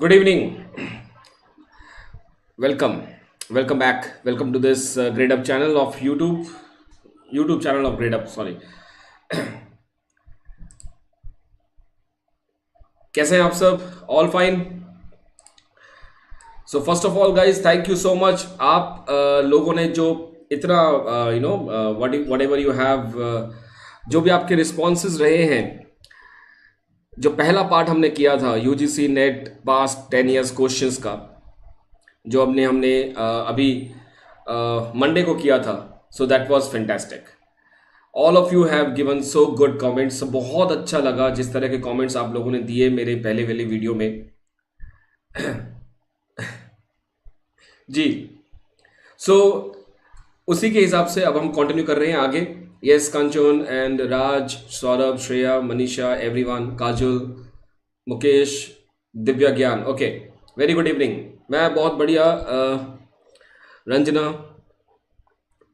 Good evening. Welcome. Welcome back. Welcome to this Grade Up channel of YouTube. YouTube channel of Grade Up. Sorry. कैसे हैं आप सब? All fine. So first of all, guys, thank you so much. आप लोगों ने जो इतना whatever you have जो भी आपके responses रहे हैं, जो पहला पार्ट हमने किया था UGC net past 10 years questions का, जो हमने अभी मंडे को किया था. So that was fantastic. All of you have given so good comments. बहुत अच्छा लगा जिस तरह के कमेंट्स आप लोगों ने दिए मेरे पहले वाली वीडियो में. जी. सो उसी के हिसाब से अब हम कंटिन्यू कर रहे हैं आगे. Yes Kanchan and Raj, Saurabh, Shreya, Manisha, everyone, Kajal, Mukesh, Divya Gyan. Okay, very good evening. मैं बहुत बढ़िया. रंजना,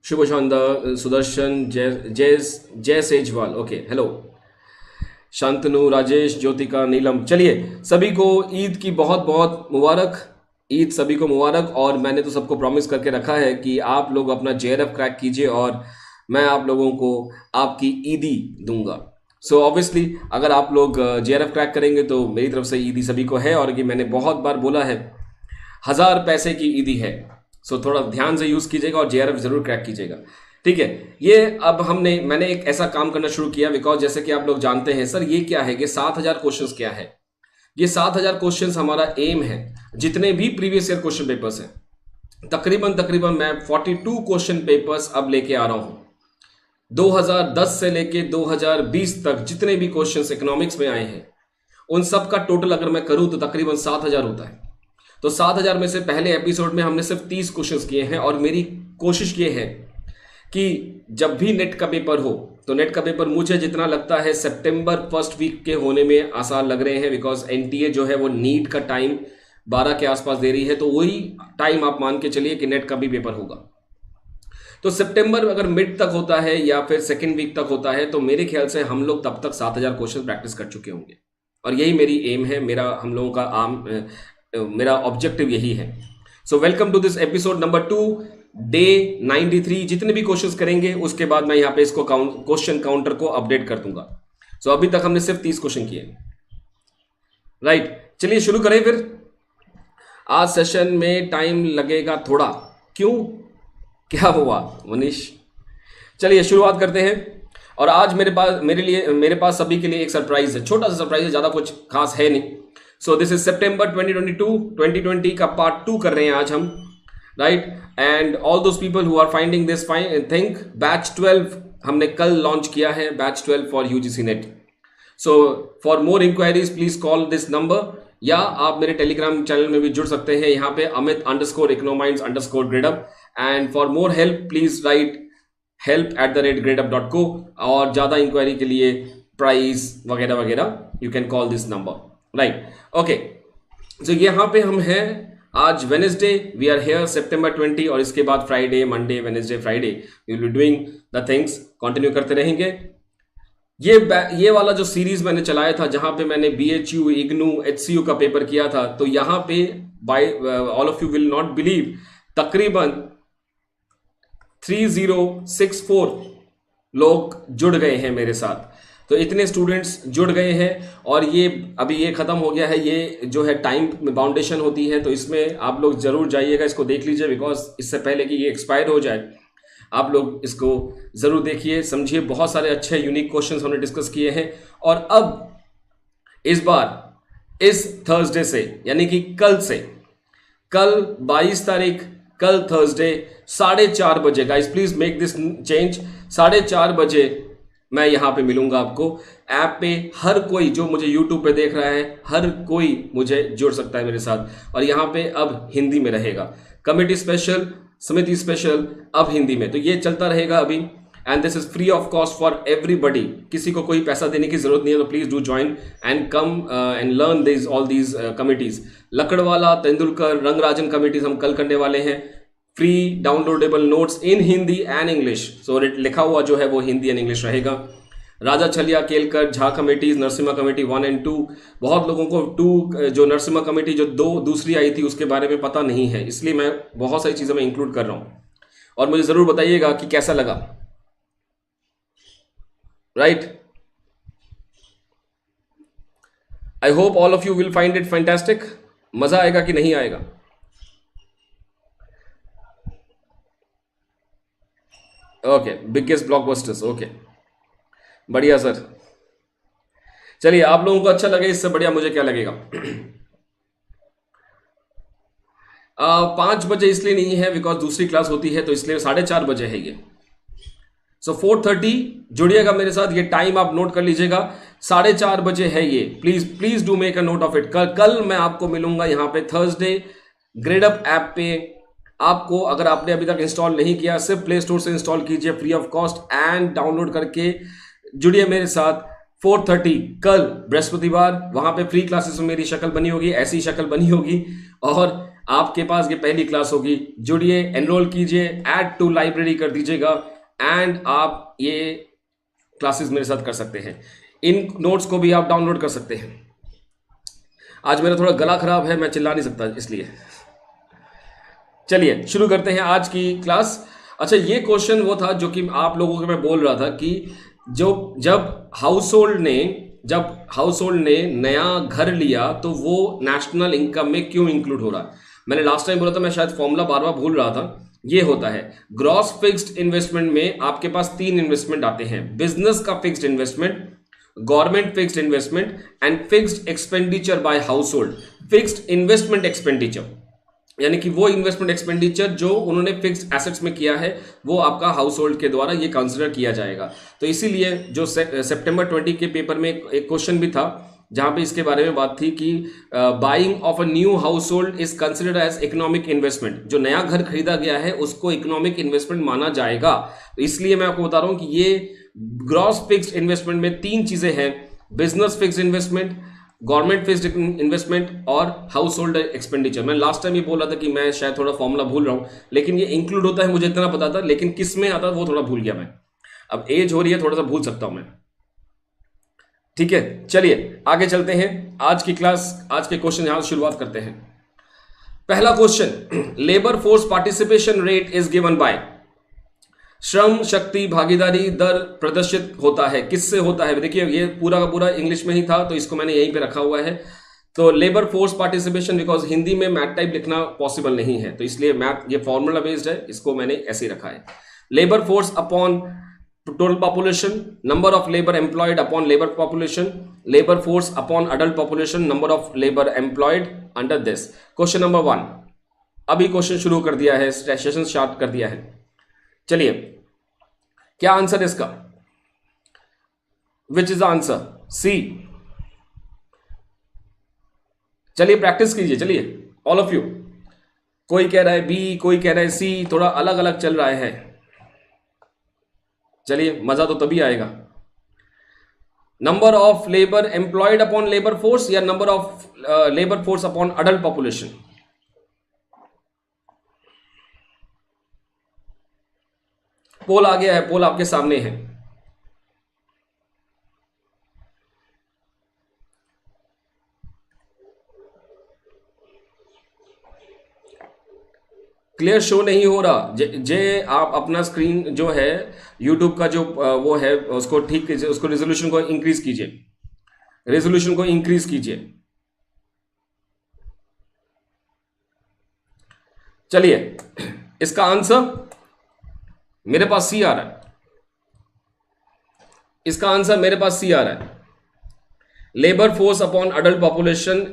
शुभ शानदार, सुदर्शन, जय सेजवाल. Okay, hello. शांतनु, राजेश, ज्योतिका, नीलम. चलिए, सभी को ईद की बहुत बहुत मुबारक. ईद सभी को मुबारक. और मैंने तो सबको प्रॉमिस करके रखा है कि आप लोग अपना जेआरएफ क्रैक कीजिए और मैं आप लोगों को आपकी ईदी दूंगा. सो ऑब्वियसली अगर आप लोग जेआरएफ क्रैक करेंगे तो मेरी तरफ से ईदी सभी को है. और ये मैंने बहुत बार बोला है, 1000 पैसे की ईदी है. सो थोड़ा ध्यान से यूज़ कीजिएगा और जेआरएफ जरूर क्रैक कीजिएगा. ठीक है. ये अब मैंने एक ऐसा काम करना शुरू किया बिकॉज जैसे कि आप लोग जानते हैं सर ये क्या है, ये 7000 क्वेश्चन क्या है. ये 7000 क्वेश्चन हमारा एम है. जितने भी प्रीवियस ईयर क्वेश्चन पेपर्स हैं तकरीबन मैं 42 क्वेश्चन पेपर्स अब लेके आ रहा हूं. 2010 से लेके 2020 तक जितने भी क्वेश्चंस इकोनॉमिक्स में आए हैं उन सब का टोटल अगर मैं करूं तो तकरीबन 7000 होता है. तो 7000 में से पहले एपिसोड में हमने सिर्फ 30 क्वेश्चंस किए हैं. और मेरी कोशिश ये है कि जब भी नेट का पेपर हो तो नेट का पेपर मुझे जितना लगता है सितंबर फर्स्ट वीक के होने में आसार लग रहे हैं. बिकॉज एनटीए जो है वो नीट का टाइम 12 के आसपास दे रही है. तो वही टाइम आप मान के चलिए कि नेट का भी पेपर होगा. तो सितंबर अगर मिड तक होता है या फिर सेकेंड वीक तक होता है तो मेरे ख्याल से हम लोग तब तक 7000 क्वेश्चन प्रैक्टिस कर चुके होंगे. और यही मेरी एम है. हम लोगों का मेरा ऑब्जेक्टिव यही है. So welcome to this episode number 2 day 93. जितने भी क्वेश्चंस करेंगे उसके बाद मैं यहाँ पे इसको क्वेश्चन काउंटर को अपडेट कर दूंगा. सो अभी तक हमने सिर्फ 30 क्वेश्चन किए. राइट, चलिए शुरू करें फिर. आज सेशन में टाइम लगेगा थोड़ा. क्यों, क्या हुआ मनीष? चलिए शुरुआत करते हैं. और आज मेरे पास सभी के लिए एक सरप्राइज है. छोटा सा सरप्राइज है, ज्यादा कुछ खास है नहीं. सो दिस इज सितंबर 2020 का पार्ट 2 कर रहे हैं आज हम. Right, and all those people who are finding this think batch 12 हमने कल लॉन्च किया है. Batch 12 for UGC NET. So for more inquiries please call this number, या आप मेरे टेलीग्राम चैनल में भी जुड़ सकते हैं. यहाँ पे amit_economics_gradeup. And for more help please write help@gradeup.co. और ज्यादा इंक्वायरी के लिए प्राइस वगैरह वगैरह you can call this number. Right, okay. So यहाँ पे हम हैं आज वेनेसडे. वी आर हेयर सितंबर 20. और इसके बाद Friday, Monday, Wednesday, Friday we will be doing the things. Continue करते रहेंगे. ये वाला जो सीरीज मैंने चलाया था जहां पे मैंने BHU, इग्नू, HCU का पेपर किया था, तो यहां पे by all of you will not believe तकरीबन 3064 लोग जुड़ गए हैं मेरे साथ. तो इतने स्टूडेंट्स जुड़ गए हैं. और ये अभी ये खत्म हो गया है. ये जो है टाइम बाउंडेशन होती है, तो इसमें आप लोग जरूर जाइएगा, इसको देख लीजिए. बिकॉज इससे पहले कि ये एक्सपायर हो जाए आप लोग इसको जरूर देखिए, समझिए. बहुत सारे अच्छे यूनिक क्वेश्चंस हमने डिस्कस किए हैं. और अब इस बार इस थर्सडे से यानी कि कल 22 तारीख, कल थर्सडे 4:30 बजे, guys please make this change. 4:30 बजे मैं यहां पे मिलूंगा आपको. ऐप पे हर कोई जो मुझे यूट्यूब पे देख रहा है, हर कोई मुझे जुड़ सकता है मेरे साथ. और यहां पे अब हिंदी में रहेगा. कमेटी स्पेशल, समिति स्पेशल अब हिंदी में. तो ये चलता रहेगा अभी. And this is free of cost for everybody. किसी को कोई पैसा देने की जरूरत नहीं है. तो please do join and come and learn all these committees. Lakdawala, Tendulkar, Rangarajan committees हम कल करने वाले हैं. Free downloadable notes in Hindi and English. So लिखा हुआ जो है वो हिंदी एंड इंग्लिश रहेगा. राजा छलिया, Kelkar, Jha committees, Narasimha committee 1 and 2। बहुत लोगों को 2 जो नरसिम्हा कमेटी जो दूसरी आई थी उसके बारे में पता नहीं है, इसलिए मैं बहुत सारी चीज़ें मैं इंक्लूड कर रहा हूँ और मुझे ज़रूर बताइएगा कि कैसा लगा। Right, I hope all of you will find it fantastic. मज़ा आएगा कि नहीं आएगा? ओके, बिगेस्ट ब्लॉकबस्टर्स, ओके, बढ़िया सर। चलिए, आप लोगों को अच्छा लगे, इससे बढ़िया मुझे क्या लगेगा। 5 बजे इसलिए नहीं है बिकॉज दूसरी क्लास होती है, तो इसलिए 4:30 बजे है ये। सो 4:30 जुड़िएगा मेरे साथ, ये टाइम आप नोट कर लीजिएगा, 4:30 बजे है ये। Please please do make a note of it. कल मैं आपको मिलूंगा यहाँ पे थर्सडे ग्रेडअप ऐप पे। आपको अगर आपने अभी तक इंस्टॉल नहीं किया, सिर्फ प्ले स्टोर से इंस्टॉल कीजिए free of cost and download करके जुड़िए मेरे साथ। 4:30 कल बृहस्पतिवार, वहां पे फ्री क्लासेस में मेरी शक्ल बनी होगी, ऐसी शक्ल बनी होगी और आपके पास ये पहली क्लास होगी। जुड़िए, एनरोल कीजिए, ऐड टू लाइब्रेरी कर दीजिएगा एंड आप ये क्लासेस मेरे साथ कर सकते हैं। इन नोट्स को भी आप डाउनलोड कर सकते हैं। आज मेरा थोड़ा गला खराब है, मैं चिल्ला नहीं सकता, इसलिए चलिए शुरू करते हैं आज की क्लास। अच्छा, ये क्वेश्चन वो था जो कि आप लोगों को मैं बोल रहा था कि जब हाउसहोल्ड ने नया घर लिया तो वो नेशनल इनकम में क्यों इंक्लूड हो रहा है। मैंने लास्ट टाइम बोला था, मैं शायद फॉर्मूला बार बार भूल रहा था। ये होता है ग्रॉस फिक्स्ड इन्वेस्टमेंट में आपके पास 3 इन्वेस्टमेंट आते हैं, बिजनेस का fixed investment, government fixed investment and fixed expenditure bye household. Fixed investment expenditure यानी कि वो इन्वेस्टमेंट एक्सपेंडिचर जो उन्होंने फिक्स्ड एसेट्स में किया है, वो आपका हाउस होल्ड के द्वारा ये कंसिडर किया जाएगा। तो इसीलिए जो सितंबर 20 के पेपर में एक क्वेश्चन भी था जहां पे इसके बारे में बात थी कि buying of a new household is considered as economic investment. जो नया घर खरीदा गया है उसको इकोनॉमिक इन्वेस्टमेंट माना जाएगा। तो इसलिए मैं आपको बता रहा हूं कि ये ग्रॉस फिक्स्ड इन्वेस्टमेंट में 3 चीजें हैं, business fixed investment, government fixed investment और हाउस होल्ड एक्सपेंडिचर। मैं लास्ट टाइम ये बोल रहा था कि मैं शायद थोड़ा फॉर्मूला भूल रहा हूं, लेकिन ये इंक्लूड होता है, मुझे इतना पता था, लेकिन किस में आता वो थोड़ा भूल गया मैं। अब एज हो रही है, थोड़ा सा भूल सकता हूं मैं। ठीक है, चलिए आगे चलते हैं। आज की क्लास, आज के क्वेश्चन यहां से शुरुआत करते हैं। पहला question, labour force participation rate is given by. Shram Shakti भागीदारी दर प्रदर्शित होता है, किससे होता है? देखिए, ये पूरा का पूरा इंग्लिश में ही था तो इसको मैंने यहीं पे रखा हुआ है। तो labour force participation, because Hindi में मैथ टाइप लिखना पॉसिबल नहीं है, तो इसलिए मैथ ये फॉर्मूला बेस्ड है, इसको मैंने ऐसे ही रखा है। Labour force upon total population, number of labour employed upon labour population, labour force upon adult population, number of labour employed under this. Question number 1 अभी क्वेश्चन शुरू कर दिया है, सेशन स्टार्ट कर दिया है। चलिए, क्या आंसर इसका? Which is the answer? C. चलिए प्रैक्टिस कीजिए, चलिए ऑल ऑफ यू। कोई कह रहा है बी, कोई कह रहा है सी, थोड़ा अलग अलग चल रहा है। चलिए, मजा तो तभी आएगा। Number of labour employed upon labour force या number of labour force upon adult population? Poll आ गया है, पोल आपके सामने है। क्लियर शो नहीं हो रहा। जे आप अपना स्क्रीन जो है यूट्यूब का जो वो है उसको ठीक कीजिए, उसको रेजोल्यूशन को इंक्रीज कीजिए, रेजोल्यूशन को इंक्रीज कीजिए। चलिए, इसका आंसर मेरे पास सी आ रहा है। इसका आंसर मेरे पास सी आ रहा है, labour force upon adult population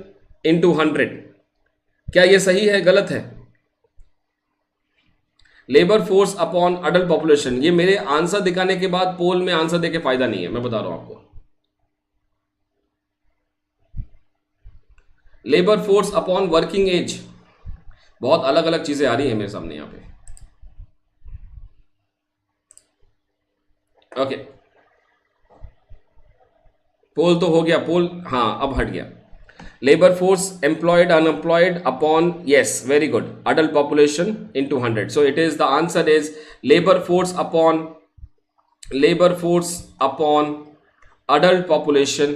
into 100। क्या यह सही है, गलत है? Labour force upon adult population, ये मेरे आंसर दिखाने के बाद पोल में आंसर देके फायदा नहीं है, मैं बता रहा हूं आपको। Labour force upon working age, बहुत अलग अलग चीजें आ रही हैं मेरे सामने यहां पे। ओके, पोल तो हो गया, पोल हाँ अब हट गया। Labour force employed unemployed upon, yes very good, adult population into 100। So it is the answer is labour force upon adult population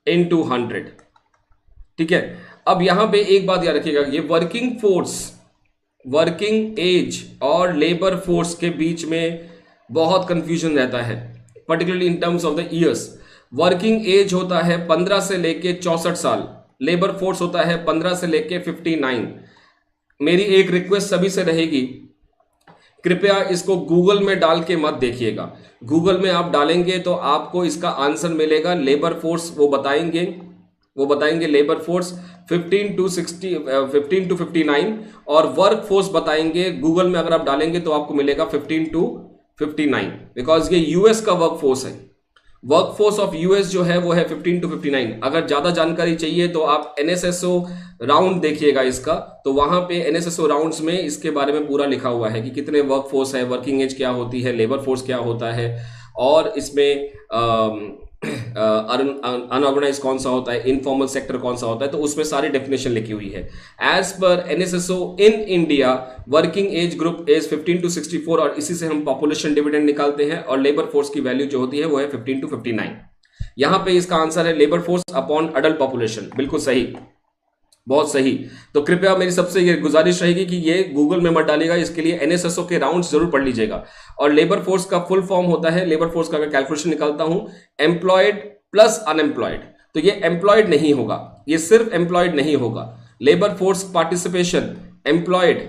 into 100। ठीक है, अब यहां पे एक बात याद रखिएगा, ये वर्किंग फोर्स, वर्किंग एज और लेबर फोर्स के बीच में बहुत कंफ्यूजन रहता है, particularly in terms of the years. Working age होता है 15 से लेके 64 साल, लेबर फोर्स होता है 15 से लेके 59। मेरी एक रिक्वेस्ट सभी से रहेगी, कृपया इसको गूगल में डाल के मत देखिएगा। गूगल में आप डालेंगे तो आपको इसका आंसर मिलेगा, लेबर फोर्स वो बताएंगे लेबर फोर्स 15 टू 59, और वर्क फोर्स बताएंगे, गूगल में अगर आप डालेंगे तो आपको मिलेगा 15 टू 59, बिकॉज ये यूएस का वर्क फोर्स है। वर्क फोर्स ऑफ यूएस जो है वो है 15 टू 59। अगर ज्यादा जानकारी चाहिए तो आप एनएसएसओ राउंड देखिएगा इसका, तो वहां पे एनएसएसओ राउंड्स में इसके बारे में पूरा लिखा हुआ है कि कितने वर्क फोर्स है, वर्किंग एज क्या होती है, लेबर फोर्स क्या होता है, और इसमें अनऑर्गेनाइज कौन सा होता है, इनफॉर्मल सेक्टर कौन सा होता है, तो उसमें सारी डेफिनेशन लिखी हुई है। एज पर NSSO in India working age group is 15 to 64, और इसी से हम पॉपुलेशन डिविडेंड निकालते हैं, और लेबर फोर्स की वैल्यू जो होती है वो है 15 टू 59। यहां पे इसका आंसर है labour force upon adult population. बिल्कुल सही, बहुत सही। तो कृपया मेरी सबसे ये गुजारिश रहेगी कि ये गूगल में मत डालिएगा, इसके लिए एनएसएसओ के राउंड्स जरूर पढ़ लीजिएगा। और लेबर फोर्स का फुल फॉर्म होता है, लेबर फोर्स का अगर कैलकुलेशन निकालता हूं, एम्प्लॉयड प्लस अनएम्प्लॉयड, तो ये एम्प्लॉयड नहीं होगा, ये सिर्फ एम्प्लॉयड नहीं होगा। Labour force participation employed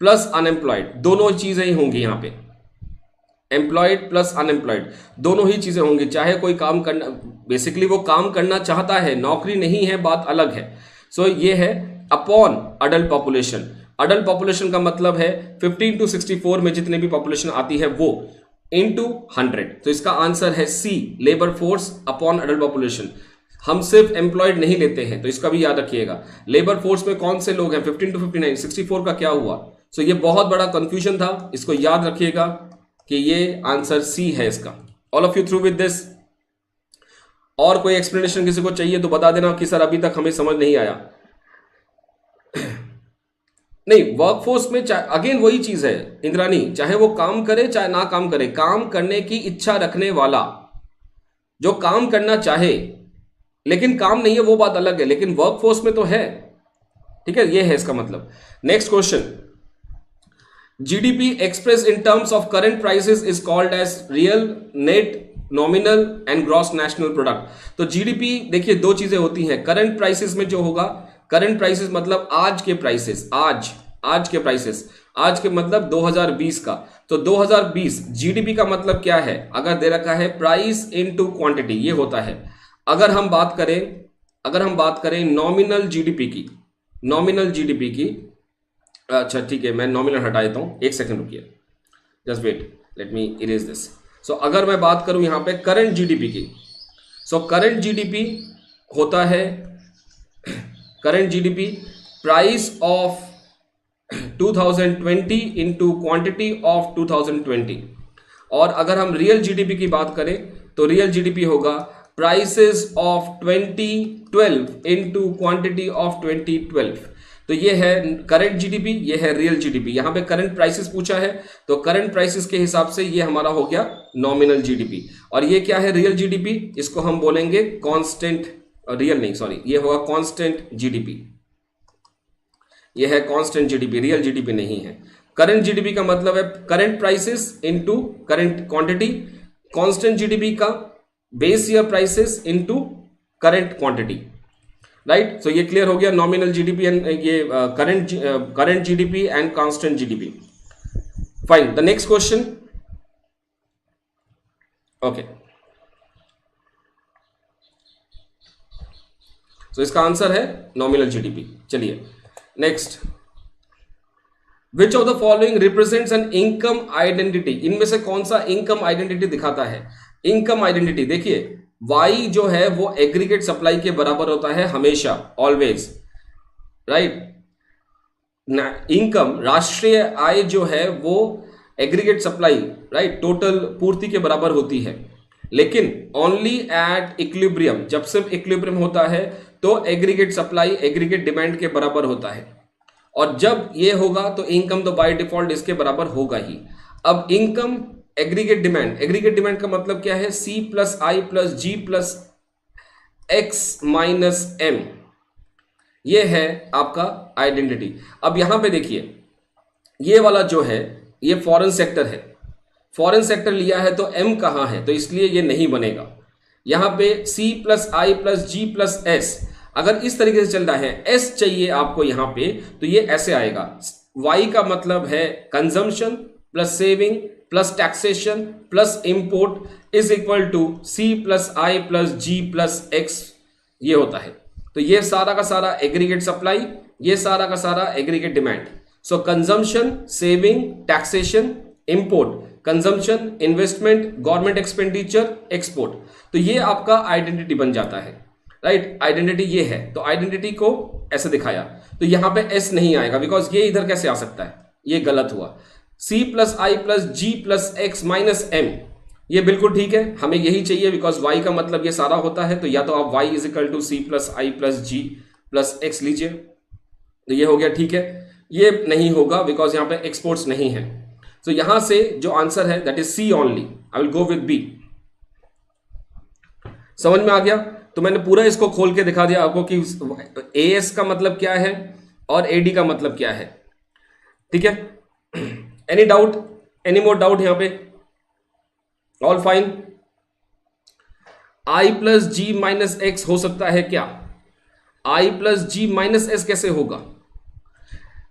plus unemployed दोनों चीजें ही होंगी यहां पे, एम्प्लॉयड प्लस अनएम्प्लॉयड दोनों ही चीजें होंगी। चाहे कोई काम करना, बेसिकली वो काम करना चाहता है, नौकरी नहीं है, बात अलग है। सो ये है upon adult population. Adult population का मतलब है 15 टू 64 में जितने भी पॉपुलेशन आती है वो इनटू 100। तो इसका आंसर है C, labour force upon adult population. हम सिर्फ एम्प्लॉयड नहीं लेते हैं, तो इसका भी याद रखिएगा। लेबर फोर्स में कौन से लोग हैं, 15 टू 59, 64 का क्या हुआ। सो ये बहुत बड़ा कंफ्यूजन था, इसको याद रखिएगा कि ये आंसर सी है इसका। All of you through with this? और कोई एक्सप्लेनेशन किसी को चाहिए तो बता देना कि सर अभी तक हमें समझ नहीं आया। नहीं, वर्कफोर्स में अगेन वही चीज है इंद्रानी, चाहे वो काम करे चाहे ना काम करे, काम करने की इच्छा रखने वाला जो काम करना चाहे लेकिन काम नहीं है वो बात अलग है, लेकिन वर्कफोर्स में तो है। ठीक है, ये है इसका मतलब। Next question, GDP expressed in terms of current prices is called as real, net, nominal and gross national product। तो GDP देखिए दो चीजें होती हैं। करंट प्राइसेस में जो होगा, करंट प्राइसेस मतलब आज के प्राइसेस, आज के प्राइसेस, आज के मतलब 2020 का। तो 2020 GDP का मतलब क्या है, अगर दे रखा है प्राइस इनटू क्वांटिटी, ये होता है। अगर हम बात करें नॉमिनल GDP की, अच्छा ठीक है, मैं नॉमिनल हटा देता हूं, एक सेकंड रुकिए, just wait, let me erase this. So अगर मैं बात करूं यहां पे करंट GDP की, सो करंट GDP होता है, current GDP price of 2020 into quantity of 2020। और अगर हम रियल GDP की बात करें तो रियल GDP होगा prices of 2012 into quantity of 2012। तो ये है करंट GDP, ये है रियल GDP। यहां पे करंट प्राइसेस पूछा है, तो करंट प्राइसेस के हिसाब से ये हमारा हो गया नॉमिनल GDP। और ये क्या है रियल GDP, इसको हम बोलेंगे कांस्टेंट, रियल नहीं सॉरी, ये होगा कांस्टेंट GDP। ये है कांस्टेंट GDP, रियल GDP नहीं है। करंट GDP का मतलब है current prices into current quantity, constant GDP का base year prices into current quantity. Right, so ये क्लियर हो गया, नॉमिनल GDP एंड ये current GDP and constant GDP। Fine, the next question. Okay, so इसका answer है nominal GDP। चलिए next, which of the following represents an income identity. इनमें से कौन सा इनकम आइडेंटिटी दिखाता है। इनकम आइडेंटिटी देखिए, Y जो है वो एग्रीगेट सप्लाई के बराबर होता है हमेशा, ऑलवेज। राइट, इनकम राष्ट्रीय आय जो है वो एग्रीगेट सप्लाई, राइट, टोटल पूर्ति के बराबर होती है। लेकिन ओनली एट इक्विलिब्रियम, जब सिर्फ इक्विलिब्रियम होता है तो एग्रीगेट सप्लाई एग्रीगेट डिमांड के बराबर होता है। और जब ये होगा तो इनकम तो बाय डिफॉल्ट इसके बराबर होगा ही। अब इनकम एग्रीगेट डिमांड का मतलब क्या है? C plus I plus G plus x minus M, ये है आपका आइडेंटिटी। अब यहां पे देखिए, ये वाला जो है ये फॉरेन सेक्टर है, फॉरेन सेक्टर लिया है तो एम कहां है, तो इसलिए ये नहीं बनेगा। यहां पे C plus I plus G plus S, अगर इस तरीके से चल रहा है, एस चाहिए आपको यहां पे, तो ये ऐसे आएगा। वाई का मतलब है consumption plus saving plus taxation plus import is equal to C plus I plus G plus X, ये होता है। तो ये सारा का सारा एग्रीगेट सप्लाई, ये सारा का सारा aggregate demand. So consumption, saving, taxation, import, consumption, investment, government expenditure, export, तो ये आपका आइडेंटिटी बन जाता है, राइट। आइडेंटिटी ये है, तो आइडेंटिटी को ऐसे दिखाया, तो यहां पे एस नहीं आएगा, बिकॉज ये इधर कैसे आ सकता है, ये गलत हुआ। C plus I plus G plus x minus M, ये बिल्कुल ठीक है, हमें यही चाहिए, बिकॉज y का मतलब ये सारा होता है, तो या तो आप y is equal to C plus I plus G plus X लीजिए, तो ये हो गया, ठीक है। ये नहीं होगा बिकॉज यहां पे एक्सपोर्ट्स नहीं है, तो यहां से जो आंसर है that is C only, I will go with B। समझ में आ गया? तो मैंने पूरा इसको खोल के दिखा दिया आपको कि AS का मतलब क्या है और AD का मतलब क्या है, ठीक है। Any doubt, any more doubt यहां पे? All fine. I plus G minus X हो सकता है क्या? I plus G minus S कैसे होगा?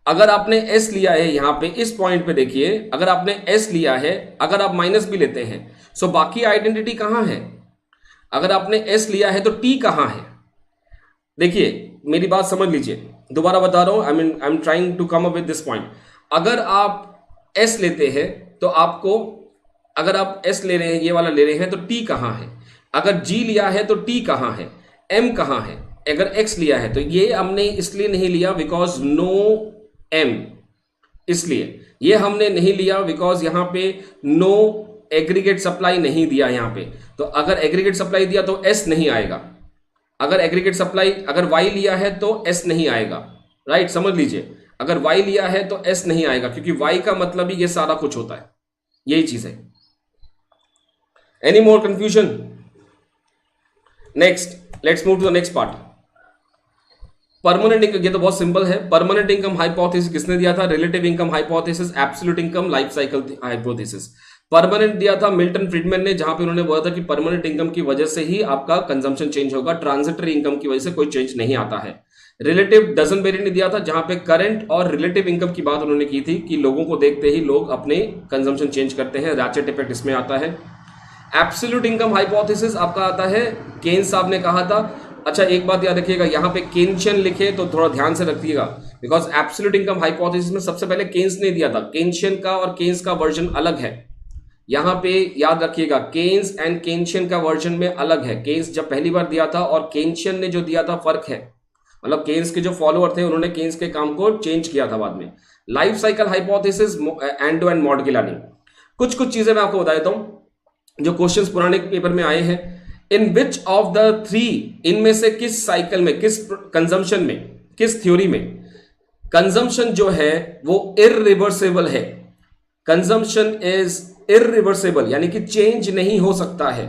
अगर आपने S लिया है यहां पे, इस पॉइंट पे देखिए, अगर आपने S लिया है, अगर आप माइनस भी लेते हैं, सो बाकी आइडेंटिटी कहां है? अगर आपने S लिया है तो T कहां है? देखिए मेरी बात समझ लीजिए, दोबारा बता रहा हूं, I am trying to come up with this point. अगर आप S लेते हैं तो आपको, अगर आप S ले रहे हैं, ये वाला ले रहे हैं, तो T कहां है? अगर G लिया है तो T कहां है? M कहां है? अगर X लिया है, तो ये हमने इसलिए नहीं लिया बिकॉज नो M, इसलिए ये हमने नहीं लिया बिकॉज यहां पे नो एग्रीगेट सप्लाई नहीं दिया यहां पे। तो अगर एग्रीगेट सप्लाई दिया तो S नहीं आएगा, अगर एग्रीगेट सप्लाई, अगर Y लिया है तो S नहीं आएगा, राइट, समझ लीजिए। अगर Y लिया है तो S नहीं आएगा, क्योंकि Y का मतलब ही ये सारा कुछ होता है, यही चीज है। Any more confusion? Next, let's move to the next part. Permanent income, ये तो बहुत सिंपल है। परमानेंट इनकम हाइपोथेसिस किसने दिया था? Relative income hypothesis, absolute income life cycle hypothesis. Permanent दिया था मिल्टन फ्रीडमैन ने, जहां पे उन्होंने बोला था कि परमानेंट इनकम की वजह से ही आपका कंजम्पशन चेंज होगा, ट्रांजिटरी इनकम की वजह से कोई चेंज नहीं आता है। रिलेटिव डजनबेरी ने दिया था, जहां पे करंट और रिलेटिव इनकम की बात उन्होंने की थी कि लोगों को देखते ही लोग अपने कंजम्पशन चेंज करते हैं, रैचेट इफेक्ट इसमें आता है। एब्सोल्यूट इनकम हाइपोथेसिस आपका आता है, केन्स साहब ने कहा था। अच्छा एक बात याद रखिएगा, यहां पे केन्शियन लिखे तो थोड़ा ध्यान से रखिएगा, बिकॉज एब्सोल्यूट इनकम हाइपोथेसिस में सबसे पहले केन्स ने दिया था, केन्शियन का और केन्स का वर्जन अलग है। यहां पे याद रखिएगा, केन्स एंड केन्शियन का वर्जन में अलग है। केन्स जब पहली बार दिया था और केन्शियन ने जो दिया था फर्क है, मतलब केन्स के जो फॉलोअर थे उन्होंने केन्स के काम को चेंज किया था बाद में। Life cycle hypothesis, Ando and Modigliani. कुछ कुछ चीजें मैं आपको बता देता हूं जो क्वेश्चंस पुराने पेपर में आए हैं। इन विच ऑफ द थ्री, इनमें से किस साइकिल में, किस कंजम्पशन में, किस थ्योरी में कंजम्पशन जो है वो इररिवर्सिबल है? कंजम्पशन इज इररिवर्सिबल, यानी कि चेंज नहीं हो सकता है,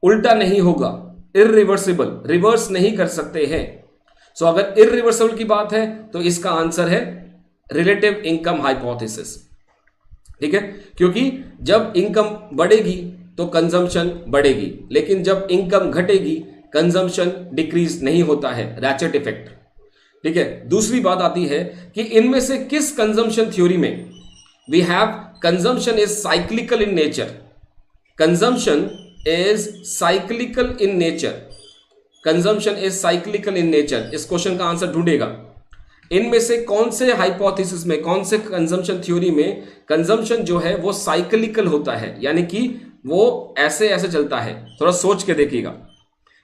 उल्टा नहीं होगा, इररिवर्सिबल, रिवर्स नहीं कर सकते हैं। सो अगर इररिवर्सिबल की बात है तो इसका आंसर है रिलेटिव इनकम हाइपोथेसिस, ठीक है। क्योंकि जब इनकम बढ़ेगी तो कंजम्पशन बढ़ेगी, लेकिन जब इनकम घटेगी कंजम्पशन डिक्रीज नहीं होता है, रैचेट इफेक्ट, ठीक है। दूसरी बात आती है कि इनमें से किस कंजम्पशन थ्योरी में we have consumption is cyclical in nature, consumption is cyclical in nature, consumption is cyclical in nature. इस क्वेश्चन का आंसर ढूंढेगा, इनमें से कौन से हाइपोथेसिस में, कौन से कंजम्पशन थ्योरी में कंजम्पशन जो है वो साइक्लिकल होता है, यानी कि वो ऐसे ऐसे चलता है। थोड़ा सोच के देखिएगा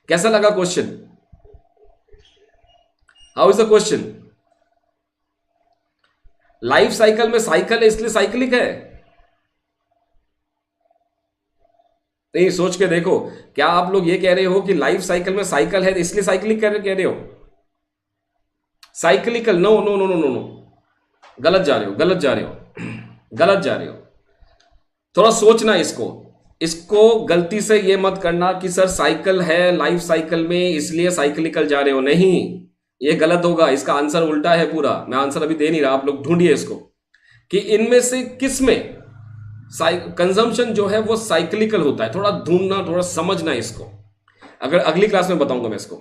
कैसा लगा question. How is the question? Life cycle में साइकिल है इसलिए साइक्लिक है? नहीं, सोच के देखो, क्या आप लोग ये कह रहे हो कि लाइफ साइकिल में साइकिल है इसलिए साइक्लिक कह रहे हो? Cyclical, no no no no no no, गलत जा रहे हो, गलत जा रहे हो, गलत जा रहे हो। थोड़ा सोचना इसको, इसको गलती से ये मत करना कि सर साइकिल है लाइफ साइकिल में इसलिए साइकिलिकल जा रहे हो, नहीं, ये गलत होगा। इसका आंसर उल्टा है पूरा, मैं आंसर अभी दे नहीं रहा, आप लोग ढूंढिए इसको कि इनमें से किस में कंजम्पशन जो है वो साइक्लिकल होता है। थोड़ा ढूंढना, थोड़ा समझना इसको, अगर अगली क्लास में बताऊंगा मैं इसको,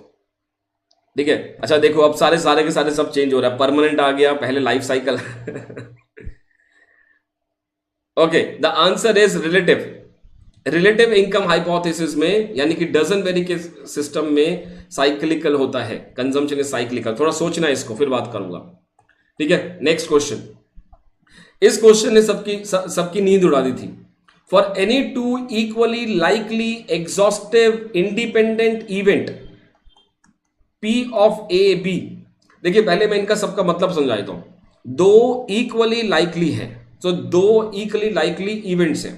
ठीक है। अच्छा देखो, अब सारे के सारे सब चेंज हो रहा है, परमानेंट आ गया, पहले life cycle okay, the answer is relative. Relative income hypothesis में, यानी कि डजन वेरी के सिस्टम में साइक्लिकल होता है, कंजम्पशन इज साइक्लिकल। थोड़ा सोचना इसको, फिर बात करूंगा, ठीक है। नेक्स्ट क्वेश्चन, इस क्वेश्चन ने सबकी नींद उड़ा दी थी। For any two equally likely exhaustive independent event P of A B, देखिए पहले मैं इनका सबका मतलब समझा देता हूं। दो इक्वली लाइकली है, तो दो इक्वली लाइकली इवेंट्स हैं,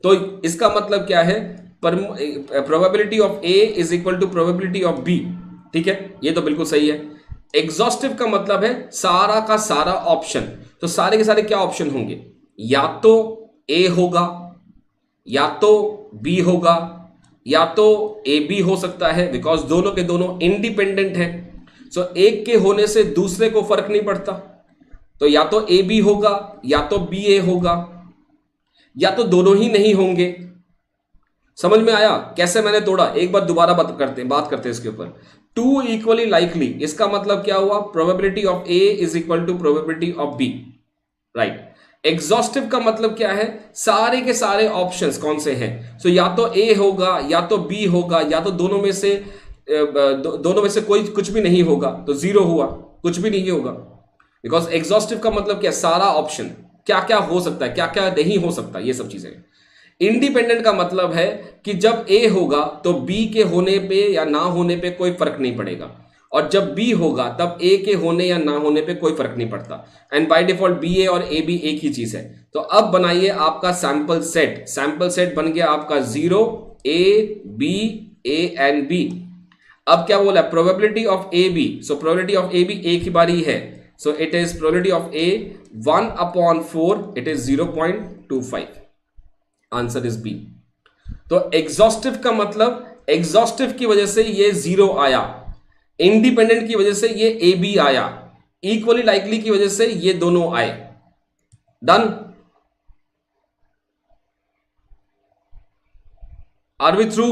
तो इसका मतलब क्या है, probability of A is equal to probability of B, ठीक है, ये तो बिल्कुल सही है। एग्जॉस्टिव का मतलब है सारा का सारा ऑप्शन, तो सारे के सारे क्या ऑप्शन होंगे, या तो ए होगा, या तो बी होगा, या तो ए बी हो सकता है, बिकॉज दोनों के दोनों इंडिपेंडेंट है। सो एक के होने से दूसरे को फर्क नहीं पड़ता, तो या तो ए बी होगा, या तो बी ए होगा, या तो दोनों ही नहीं होंगे। समझ में आया कैसे मैंने तोड़ा? एक बार दोबारा बात करते हैं इसके ऊपर। टू इक्वली लाइकली, इसका मतलब क्या हुआ, probability of A is equal to probability of B, right. Exhaustive का मतलब क्या है, सारे के सारे ऑप्शंस कौन से हैं, सो या तो ए होगा, या तो बी होगा, या तो दोनों में से कोई कुछ भी नहीं होगा, तो जीरो हुआ, कुछ भी नहीं होगा। बिकॉज एग्जॉस्टिव का मतलब क्या, सारा ऑप्शन, क्या क्या हो सकता है, क्या क्या नहीं हो सकता, ये सब चीजें। इंडिपेंडेंट का मतलब है कि जब ए होगा तो बी के होने पे या ना होने पे कोई फर्क नहीं पड़ेगा, और जब बी होगा तब ए के होने या ना होने पे कोई फर्क नहीं पड़ता। एंड बाय डिफॉल्ट बी ए और ए बी एक ही चीज है। तो अब बनाइए आपका सैंपल सेट बन गया आपका 0 A B A and B. अब क्या बोला, probability of A B, so probability of A B एक ही बारी है, so it is probability of A 1/4, it is 0.25, answer is B. तो एग्जॉस्टिव का मतलब, एग्जॉस्टिव की वजह से ये 0 आया, इंडिपेंडेंट की वजह से ये ए बी आया, इक्वली लाइकली की वजह से ये दोनों आए। Done? Are we through?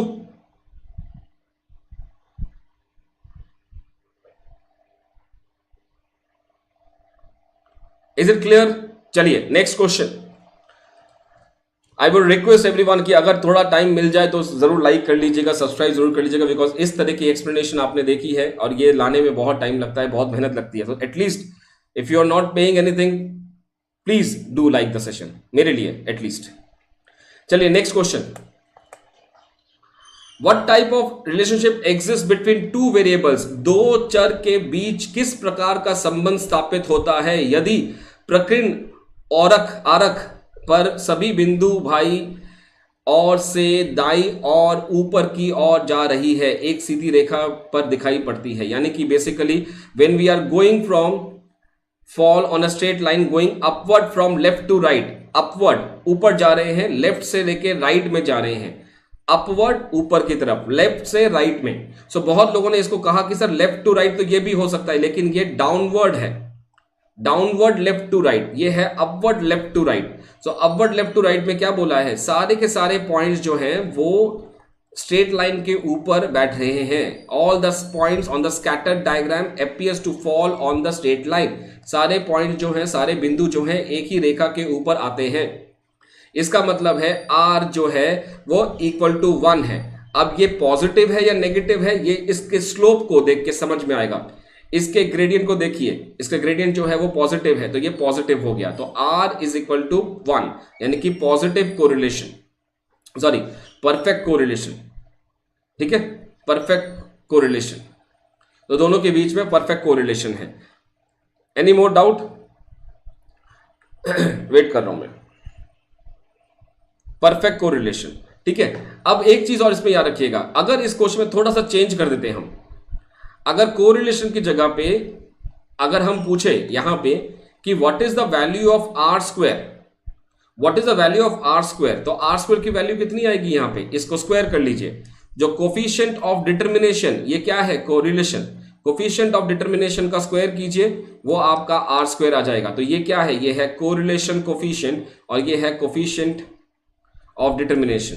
Is it clear? चलिए next question. I would request everyone कि अगर थोड़ा टाइम मिल जाए तो जरूर लाइक कर लीजिएगा, सब्सक्राइब जरूर कर लीजिएगा, बिकॉज इस तरह की एक्सप्लेनेशन आपने देखी है और ये लाने में बहुत टाइम लगता है, बहुत मेहनत लगती है। तो at least if you are not paying anything, please do like the session, मेरे लिए एटलीस्ट। चलिए next question. What type of relationship exist between two variables, दो चर के बीच किस प्रकार का संबंध स्थापित होता है यदि प्रकीर्ण आरक पर सभी बिंदु भाई और से दाई और ऊपर की ओर जा रही है, एक सीधी रेखा पर दिखाई पड़ती है। यानी कि basically when we are going from fall on a straight line going upward from left to right, upward ऊपर जा रहे हैं, लेफ्ट से लेके राइट में जा रहे हैं, अपवर्ड ऊपर की तरफ, लेफ्ट से राइट में। सो बहुत लोगों ने इसको कहा कि सर लेफ्ट टू राइट तो ये भी हो सकता है, लेकिन ये डाउनवर्ड है, डाउनवर्ड लेफ्ट टू राइट, ये है upward left to right. So upward left to right में क्या बोला है, सारे के सारे पॉइंट्स जो हैं वो स्ट्रेट लाइन के ऊपर बैठ रहे हैं। All the points on the scattered diagram appears to fall on the straight line, सारे पॉइंट जो हैं, सारे बिंदु जो हैं एक ही रेखा के ऊपर आते हैं। इसका मतलब है आर जो है वो इक्वल टू 1 है। अब ये पॉजिटिव है या नेगेटिव है, ये इसके स्लोप को देख के समझ में आएगा। इसके ग्रेडियंट को देखिए, इसका ग्रेडियंट जो है वो पॉजिटिव है, तो ये पॉजिटिव हो गया, तो R इज इक्वल टू 1, यानी कि positive correlation, sorry perfect correlation, ठीक है, परफेक्ट कोरिलेशन। तो दोनों के बीच में परफेक्ट कोरिलेशन है। Any more doubt? वेट कर रहा हूं मैं। परफेक्ट कोरिलेशन, ठीक है। अब एक चीज और इसमें याद रखिएगा, अगर इस क्वेश्चन में थोड़ा सा चेंज कर देते हैं हम, अगर कोरिलेशन की जगह पे अगर हम पूछे यहां पे कि what is the value of R square, what is the value of R square, तो आर स्क्वायर की वैल्यू कितनी आएगी यहां पे, इसको स्क्वायर कर लीजिए। जो कोफिशिएंट ऑफ डिटर्मिनेशन, ये क्या है, कोरिलेशन, कोफिशिएंट ऑफ डिटर्मिनेशन का स्क्वायर कीजिए, वो आपका आर स्क्वायर आ जाएगा। तो ये क्या है, ये है कोरिलेशन कोफिशिएंट और ये है coefficient of determination,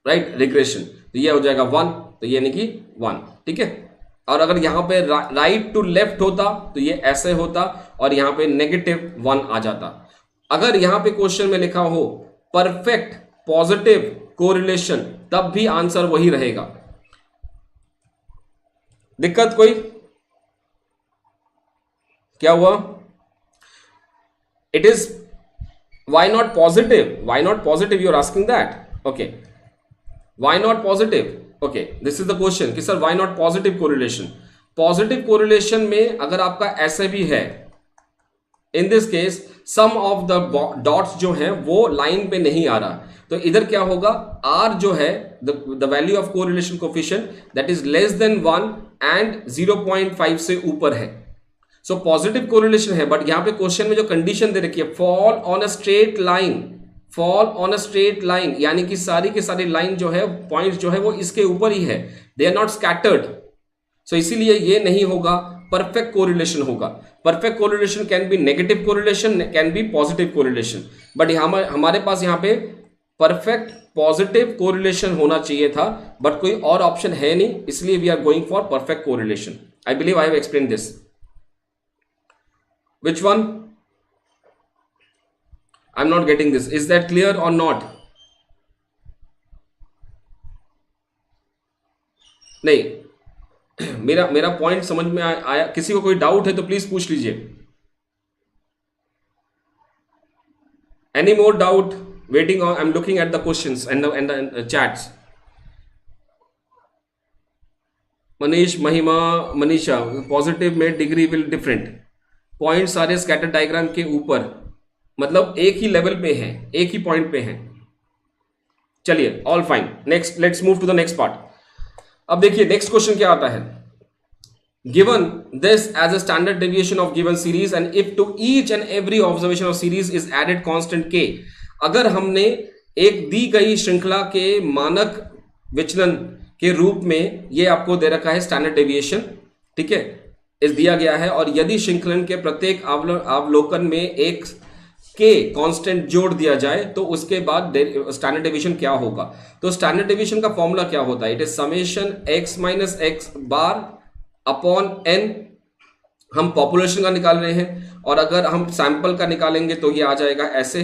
right, regression. तो ये हो जाएगा 1, तो ये यानी कि 1, ठीक है। और अगर यहां पे राइट टू लेफ्ट होता तो ये ऐसे होता और यहां पे -1 आ जाता। अगर यहां पे क्वेश्चन में लिखा हो परफेक्ट पॉजिटिव कोरिलेशन, तब भी आंसर वही रहेगा। दिक्कत कोई, क्या हुआ, it is why not positive, why not positive, you are asking that, okay, why not positive, okay, this is the question कि sir why not positive correlation। Positive correlation में अगर आपका ऐसे भी है, in this case some of the dots जो है वो लाइन पे नहीं आ रहा, तो इधर क्या होगा, आर जो है the value of correlation coefficient that is less than 1 and 0.5 से ऊपर है। सो पॉजिटिव कोरिलेशन है, बट यहां पे क्वेश्चन में जो कंडीशन दे रखी है, fall on a straight line, fall on a straight line, यानी कि सारी की सारी लाइन जो है, पॉइंट जो है वो इसके ऊपर ही है, दे आर नॉट स्कैटर्ड। सो इसीलिए ये नहीं होगा, परफेक्ट कोरिलेशन होगा। Perfect correlation can be negative correlation, can be positive correlation, but हमारे पास यहाँ पे परफेक्ट पॉजिटिव कोरिलेशन होना चाहिए था, बट कोई और ऑप्शन है नहीं, इसलिए we are going for perfect correlation. I believe I have explain this. Which one? I'm not getting this. Is that clear or not? नहीं, मेरा पॉइंट समझ में आया। किसी को कोई डाउट है तो प्लीज पूछ लीजिए। Any more doubt? Waiting on. I'm looking at the questions and the chats. Manish, महिमा, मनीषा, पॉजिटिव में डिग्री विल डिफरेंट, पॉइंट सारे स्कैटर डायग्राम के ऊपर, मतलब एक ही लेवल पे हैं, एक ही पॉइंट पे हैं। चलिए, all fine, next, let's move to the next part. अब देखिए नेक्स्ट क्वेश्चन क्या आता है, given this as a standard deviation of given series and if to each and every observation of series is added constant K. अगर हमने एक दी गई श्रृंखला के मानक विचलन के रूप में, ये आपको दे रखा है स्टैंडर्ड डेविएशन, ठीक है, इस दिया गया है, और यदि श्रृंखलन के प्रत्येक अवलोकन में एक के कांस्टेंट जोड़ दिया जाए तो उसके बाद स्टैंडर्ड डेविएशन क्या होगा। तो स्टैंडर्ड डेविएशन का फॉर्मूला क्या होता है, it is summation x minus x bar upon n। हम पॉपुलेशन का निकाल रहे हैं, और अगर हम सैंपल का निकालेंगे तो ये आ जाएगा ऐसे,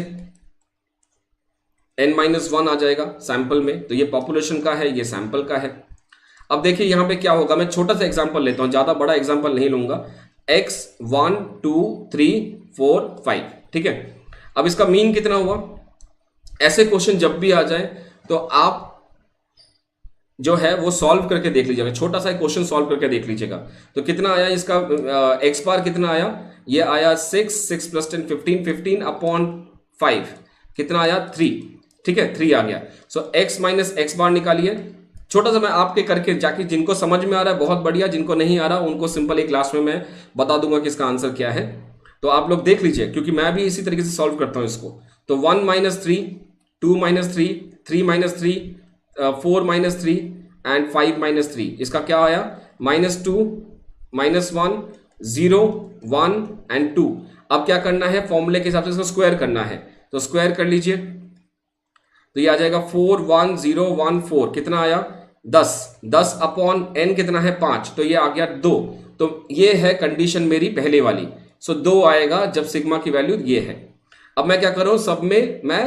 n-1 आ जाएगा सैंपल में, तो ये पॉपुलेशन का है, ये सैंपल का है। अब देखिए यहां पे क्या होगा, मैं छोटा सा एग्जांपल लेता हूं, ज्यादा बड़ा एग्जांपल नहीं लूंगा। x 1 2 3 4 5, ठीक है। अब इसका मीन कितना हुआ। ऐसे क्वेश्चन जब भी आ जाए तो आप जो है वो सॉल्व करके देख लीजिएगा, छोटा सा क्वेश्चन सॉल्व करके देख लीजिएगा। तो कितना आया इसका, x बार कितना आया, ये आया 6 प्लस 10 15 अपॉन 5 कितना आया 3, ठीक है, 3 आ गया। सो x माइनस एक्स बार निकालिए। छोटा सा मैं आपके करके जाके, जिनको समझ में आ रहा है बहुत बढ़िया, जिनको नहीं आ रहा उनको सिंपल एक क्लास में मैं बता दूंगा कि इसका आंसर क्या है, तो आप लोग देख लीजिए, क्योंकि मैं भी इसी तरीके से सॉल्व करता हूं इसको। तो 1 minus 3, 2 minus 3, 3 minus 3, 4 minus 3 and 5 minus 3, इसका क्या आया -2 -1 0 1 एंड 2। अब क्या करना है, फॉर्मूले के हिसाब से इसको स्क्वायर करना है, तो स्क्वायर कर लीजिए, तो ये आ जाएगा 4 1 0 1 4, कितना आया 10 अपॉन n कितना है 5, तो ये आ गया 2। तो ये है कंडीशन मेरी पहले वाली। सो 2 आएगा जब सिग्मा की वैल्यू ये है। अब मैं क्या कर रहा हूं, सब में मैं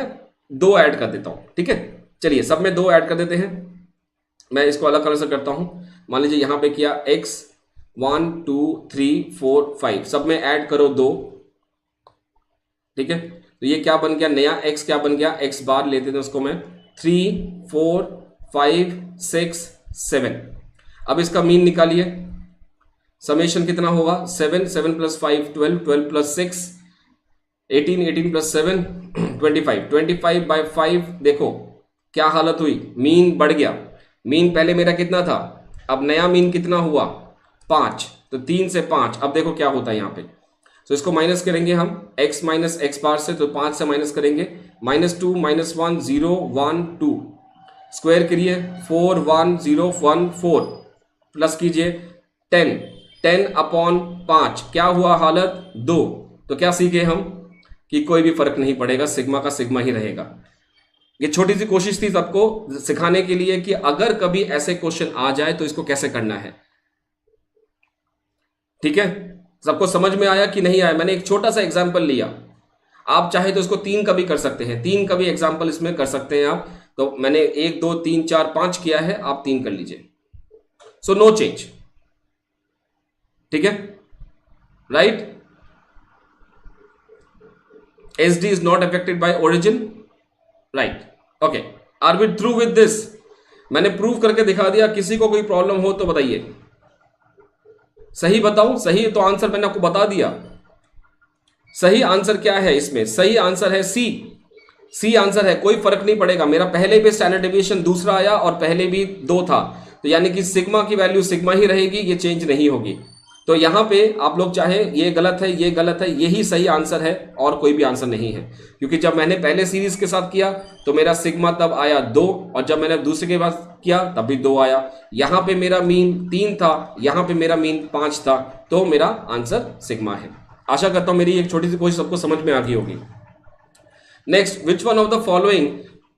2 ऐड कर देता हूं, ठीक है। चलिए सब में 2 ऐड कर देते हैं। मैं इसको अलग कलर से करता हूं। मान लीजिए यहां पे किया x 1 2 3 4 5, सब में ऐड करो 2, ठीक है। तो ये क्या बन गया, नया x क्या बन गया, x बार लेते थे उसको मैं 3 4 5 6 7। अब इसका मीन निकालिए, समेशन कितना होगा, 7 7 प्लस 5 12 12 प्लस 6 18 18 प्लस 7 25 25 बाय 5। देखो क्या हालत हुई, मीन बढ़ गया। मीन पहले मेरा कितना था, अब नया मीन कितना हुआ 5, तो 3 से 5। अब देखो क्या होता है यहाँ पे, सो इसको माइनस करेंगे हम x माइनस एक्स बार से, तो 5 से माइनस करेंगे, -2 -1 0 1 2, स्क्वायर करिए 4 1 0 1 4, प्लस कीजिए 10 10 अपॉन 5, क्या हुआ हालत 2। तो क्या सीखे हम कि कोई भी फर्क नहीं पड़ेगा, सिग्मा का सिग्मा ही रहेगा। ये छोटी सी कोशिश थी सबको सिखाने के लिए कि अगर कभी ऐसे क्वेश्चन आ जाए तो इसको कैसे करना है। ठीक है, सबको समझ में आया कि नहीं आया? मैंने एक छोटा सा एग्जांपल लिया, आप चाहे तो इसको 3 का भी कर सकते हैं, 3 का भी एग्जांपल इसमें कर सकते हैं आप। तो मैंने 1 2 3 4 5 किया है, आप 3 कर लीजिए। So no change. ठीक है, right. SD is not affected by origin, right? Okay, are we through with this? मैंने प्रूव करके दिखा दिया, किसी को कोई प्रॉब्लम हो तो बताइए। सही बताऊं? सही तो आंसर मैंने आपको बता दिया। सही आंसर क्या है इसमें? सही आंसर है सी। सी आंसर है, कोई फर्क नहीं पड़ेगा। मेरा पहले भी स्टैंडर्ड डेविएशन दूसरा आया और पहले भी 2 था, तो यानी कि सिग्मा की वैल्यू सिग्मा ही रहेगी, ये चेंज नहीं होगी। तो यहां पे आप लोग चाहे ये गलत है ये गलत है, यही सही आंसर है और कोई भी आंसर नहीं है। क्योंकि जब मैंने पहले सीरीज के साथ किया तो मेरा सिग्मा तब आया 2, और जब मैंने दूसरे के बाद किया तब भी 2 आया। यहां पे मेरा मीन 3 था, यहां पे मेरा मीन 5 था, तो मेरा आंसर सिग्मा है। आशा करता हूं मेरी एक छोटी सी कोशिश सबको समझ में आ गई होगी। Next, which one of the following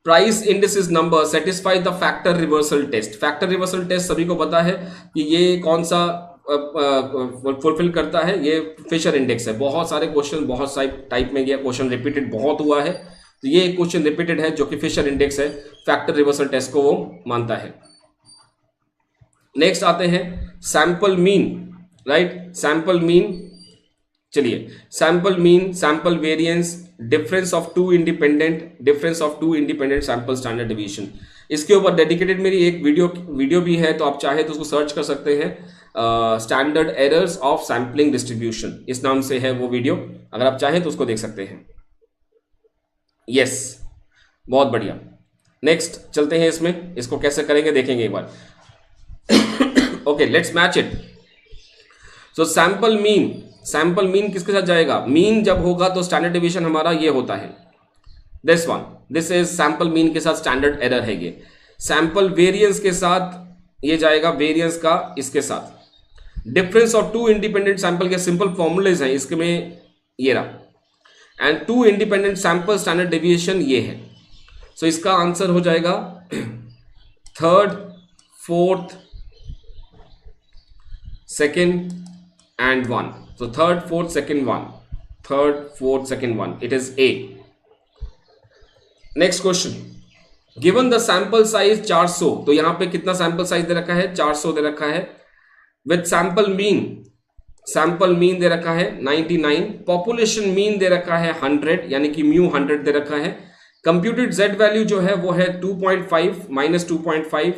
price indices number satisfy the factor reversal test. Factor reversal test सभी को पता है कि ये कौन सा फुलफिल करता है, ये फिशर इंडेक्स है। बहुत सारे क्वेश्चन बहुत सारे टाइप में ये क्वेश्चन रिपीटेड बहुत हुआ है, तो ये क्वेश्चन रिपीटेड है जो कि फिशर इंडेक्स है, फैक्टर रिवर्सल टेस्ट को वो मानता है। नेक्स्ट आते हैं sample mean, right. Sample mean, चलिए sample mean, sample variance, difference of two independent sample standard deviation, इसके ऊपर डेडिकेटेड मेरी एक वीडियो भी है, तो आप चाहे तो उसको सर्च कर सकते हैं, standard errors of sampling distribution, इस नाम से है वो वीडियो, अगर आप चाहें तो उसको देख सकते हैं। यस, बहुत बढ़िया। नेक्स्ट चलते हैं इसमें, इसको कैसे करेंगे देखेंगे एक बार। Okay, let's match it. So sample mean किसके साथ जाएगा? मीन जब होगा तो स्टैंडर्ड डेविएशन हमारा ये होता है, दिस इज सैंपल मीन के साथ स्टैंडर्ड एरर है ये। सैंपल वेरिएंस के साथ ये जाएगा, वेरिएंस का इसके साथ। Difference of two independent sample के सिंपल फॉर्मूलेज हैं इसके में, ये रहा। And two independent sample standard deviation ये है। सो इसका आंसर हो जाएगा 3rd 4th 2nd and 1. So 3rd 4th 2nd 1, 3rd 4th 2nd 1, it is A. Next question, given the sample size 400, तो यहां पे कितना सैंपल साइज दे रखा है? 400 दे रखा है। विथ सैंपल मीन दे रखा है 99, पॉपुलेशन मीन दे रखा है 100, यानी कि म्यू 100 दे रखा है। कंप्यूटेड z वैल्यू जो है वो है 2.5 -2.5,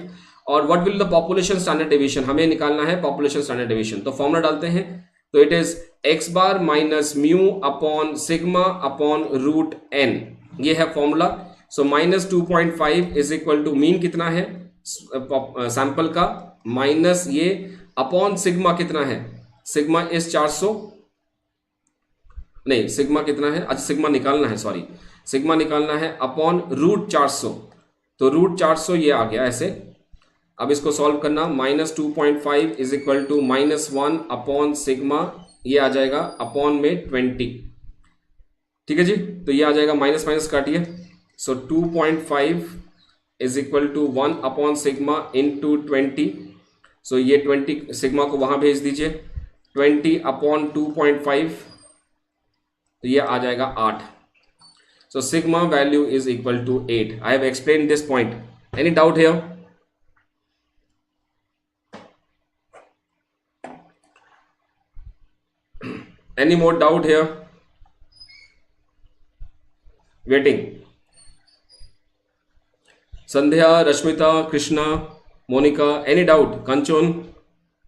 और what will the population standard deviation, हमें निकालना है पॉपुलेशन स्टैंडर्ड डेविएशन। तो फॉर्मूला डालते हैं, तो it is x bar minus mu upon sigma upon root n, ये है formula. So -2.5 is equal to mean कितना है सैंपल का, माइनस ये अपॉन सिग्मा कितना है, सिग्मा इज 400, नहीं सिग्मा कितना है, अच्छा सिग्मा निकालना है, सॉरी सिग्मा निकालना है, अपॉन रूट 400, तो रूट 400 ये आ गया ऐसे। अब इसको सॉल्व करना, -2.5 is equal to -1 upon sigma, ये आ जाएगा अपॉन में 20। ठीक है जी, तो ये आ जाएगा माइनस माइनस काटिए। So 2.5 is equal to 1 upon sigma into 20। सो ये 20 सिग्मा को वहां भेज दीजिए, 20 अपॉन 2.5, तो ये आ जाएगा 8। So sigma value is equal to 8। I have explain this point, any doubt here? Any more doubt here? Waiting. Sandhya, Rashmita, Krishna, Monica, any doubt? Kanchon,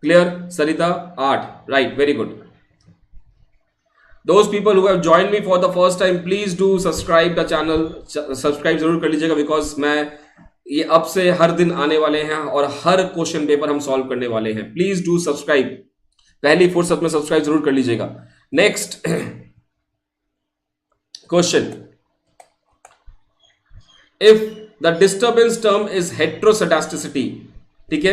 clear? Sarita, 8. Right, very good. Those people who have joined me for the first time, please do subscribe the channel. Subscribe जरूर कर लीजिएगा, because मैं ये अब से हर दिन आने वाले हैं और हर क्वेश्चन पेपर हम सॉल्व करने वाले हैं। प्लीज डू सब्सक्राइब, पहली फुर्सत में सब्सक्राइब जरूर कर लीजिएगा। Next question, if the disturbance term is heteroscedasticity, ठीक है,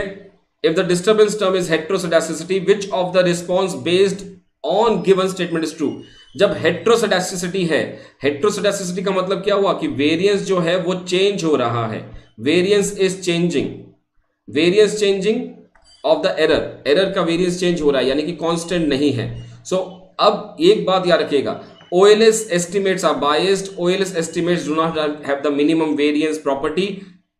if the disturbance term is heteroscedasticity which of the response based on given statement is true. जब हेट्रोसेडास्टिसिटी है, हेट्रोसेडास्टिसिटी का मतलब क्या हुआ कि वेरिएंस जो है वो चेंज हो रहा है, variance is changing, variance changing of the error, error का वेरिएंस चेंज हो रहा है यानी कि कांस्टेंट नहीं है। सो अब एक बात याद रखिएगा, OLS estimates are biased, OLS estimates do not have the minimum variance property,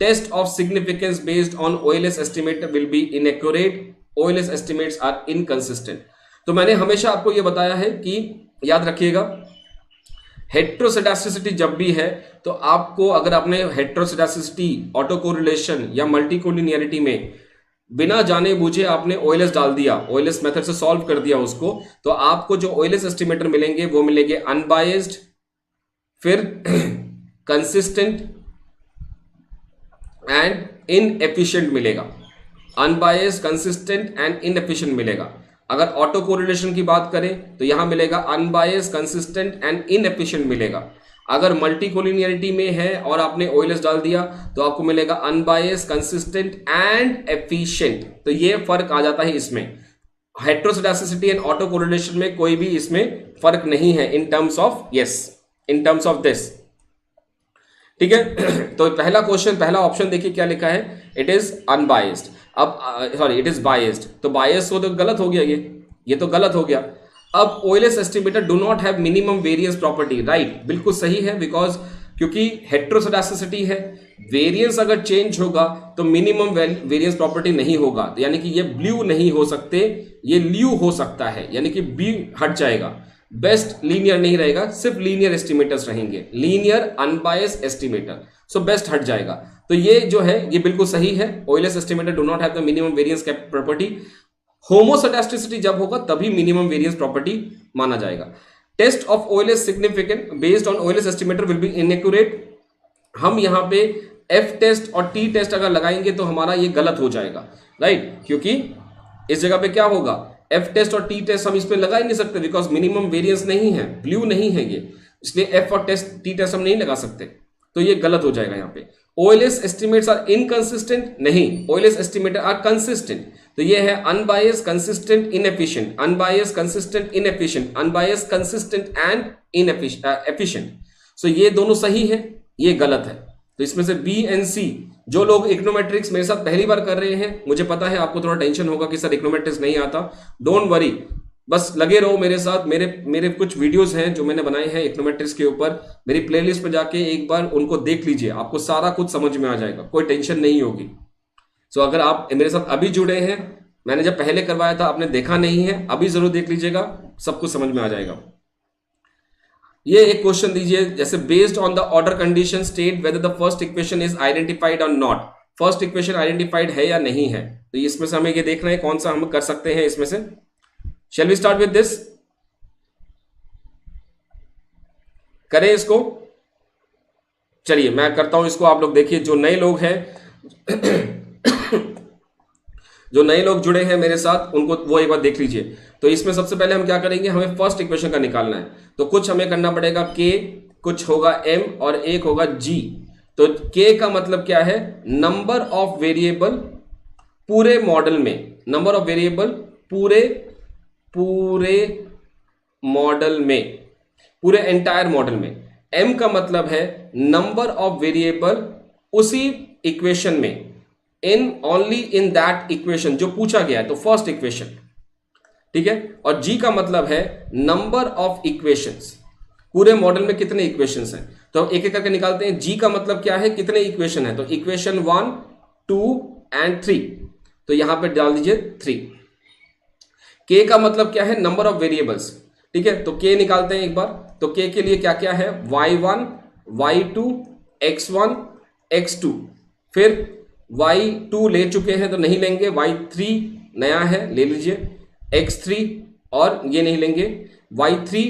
test of significance based on OLS estimate will be inaccurate, OLS estimates are inconsistent। तो मैंने हमेशा आपको यह बताया है कि याद रखिएगा हेट्रोसेडास्टिसिटी जब भी है तो आपको, अगर आपने हेट्रोसेडास्टिसिटी, ऑटो कोरिलेशन या मल्टी कोलिनियरिटी में बिना जाने बूझे आपने OLS डाल दिया, OLS मेथड से सॉल्व कर दिया उसको, तो आपको जो OLS एस्टिमेटर मिलेंगे वो मिलेंगे अनबायस्ड, फिर कंसिस्टेंट एंड इनएफिशिएंट मिलेगा, अनबायस्ड, कंसिस्टेंट एंड इनएफिशिएंट मिलेगा। अगर ऑटो कोरिलेशन की बात करें तो यहां मिलेगा अनबायस्ड, कंसिस्टेंट एंड इनएफिशिएंट मिलेगा। अगर मल्टी कोलिनियरिटी में है और आपने OLS डाल दिया तो आपको मिलेगा अनबायस्ड, कंसिस्टेंट एंड एफिशिएंट। तो ये फर्क आ जाता है इसमें, हेट्रोसेडास्टिसिटी एंड ऑटो कोरिलेशन में कोई भी इसमें फर्क नहीं है इन terms of, yes, in terms of this, ठीक है। तो पहला क्वेश्चन, पहला ऑप्शन देखिए क्या लिखा है, इट इज अनबायस्ड। अब सॉरी, इट इज बायस्ड, तो बायस्ड हो तो गलत हो गया, ये तो गलत हो गया। अब OLS estimator do not have minimum variance property, right, बिल्कुल सही है, बिकॉज क्योंकि हेट्रोसेडास्टिसिटी है, वेरिएंस अगर चेंज होगा तो मिनिमम वेरिएंस प्रॉपर्टी नहीं होगा, तो यानी कि ये ब्लू नहीं हो सकते, ये ल्यू हो सकता है, यानी कि बी हट जाएगा, बेस्ट लीनियर नहीं रहेगा, सिर्फ लीनियर एस्टिमेटर्स रहेंगे, linear unbiased estimator, so best हट जाएगा। तो ये जो है ये बिल्कुल सही है, OLS estimator do not have the minimum variance property. Homoscedasticity जब होगा तभी मिनिमम वेरिएंस प्रॉपर्टी माना जाएगा। Test of OLS significant based on OLS estimator will be inaccurate. हम यहां पे F टेस्ट और T टेस्ट अगर लगाएंगे तो हमारा ये गलत हो जाएगा, राइट, क्योंकि इस जगह पे क्या होगा, F टेस्ट और T टेस्ट हम इसमें लगा ही नहीं सकते बिकॉज मिनिमम वेरिएंस नहीं है, ब्लू नहीं है ये, इसलिए F और T टेस्ट हम नहीं लगा सकते, तो ये गलत हो जाएगा। यहाँ पे OLS estimates आर इनकंसिस्टेंट, नहीं, OLS estimator आर कंसिस्टेंट, तो ये है unbiased, consistent, inefficient, unbiased, consistent, inefficient, unbiased, consistent and efficient. So ये दोनों सही है, ये गलत है, तो इसमें से B एंड C। जो लोग इकोनोमेट्रिक्स मेरे साथ पहली बार कर रहे हैं, मुझे पता है आपको थोड़ा टेंशन होगा कि सर इकोनोमेट्रिक्स नहीं आता, डोंट वरी, बस लगे रहो मेरे साथ। मेरे कुछ वीडियोस हैं जो मैंने बनाए हैं इकोनोमेट्रिक्स के ऊपर, मेरी प्लेलिस्ट पे जाके एक बार उनको देख लीजिए, आपको सारा कुछ समझ में आ जाएगा, कोई टेंशन नहीं होगी। सो अगर आप मेरे साथ अभी जुड़े हैं, मैंने जब पहले करवाया था आपने देखा नहीं है, अभी जरूर देख लीजिएगा, सब कुछ समझ में आ जाएगा। ये एक क्वेश्चन दीजिए, जैसे based on the order condition state whether the first equation is identified और नॉट। फर्स्ट इक्वेशन आइडेंटिफाइड है या नहीं है, तो इसमें से हमें ये देखना है कौन सा हम कर सकते हैं इसमें से। Shall we start with this? करें इसको, चलिए मैं करता हूं इसको, आप लोग देखिए, जो नए लोग हैं जो नए लोग जुड़े हैं मेरे साथ उनको वो एक बार देख लीजिए। तो इसमें सबसे पहले हम क्या करेंगे, हमें फर्स्ट इक्वेशन का निकालना है, तो कुछ हमें करना पड़ेगा K, कुछ होगा M और एक होगा G। तो K का मतलब क्या है, नंबर ऑफ वेरिएबल पूरे मॉडल में, नंबर ऑफ वेरिएबल पूरे मॉडल में, पूरे एंटायर मॉडल में। M का मतलब है नंबर ऑफ वेरिएबल उसी इक्वेशन में, in only in that equation जो पूछा गया है, तो फर्स्ट इक्वेशन, ठीक है। और G का मतलब है नंबर ऑफ इक्वेशंस, पूरे मॉडल में कितने इक्वेशंस हैं, तो एक एक करके निकालते हैं। G का मतलब क्या है, कितने इक्वेशन है, तो इक्वेशन 1, 2 एंड 3, तो यहां पे डाल दीजिए 3। K का मतलब क्या है, नंबर ऑफ वेरिएबल्स, ठीक है। तो K निकालते हैं एक बार, तो K के लिए क्या क्या है, y1, y2, x1, x2, फिर y2 ले चुके हैं तो नहीं लेंगे, y3 नया है ले लीजिए, x3 और ये नहीं लेंगे, y3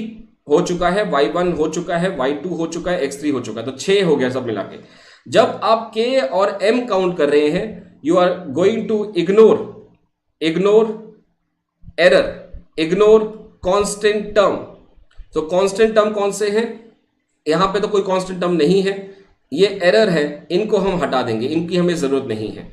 हो चुका है, y1 हो चुका है, y2 हो चुका है, x3 हो चुका है, तो 6 हो गया सब मिला के। जब आप K और M काउंट कर रहे हैं, you are going to ignore error, ignore constant term. तो कांस्टेंट टर्म कौन से हैं? यहां पे तो कोई कांस्टेंट टर्म नहीं है, ये एरर है, इनको हम हटा देंगे, इनकी हमें जरूरत नहीं है।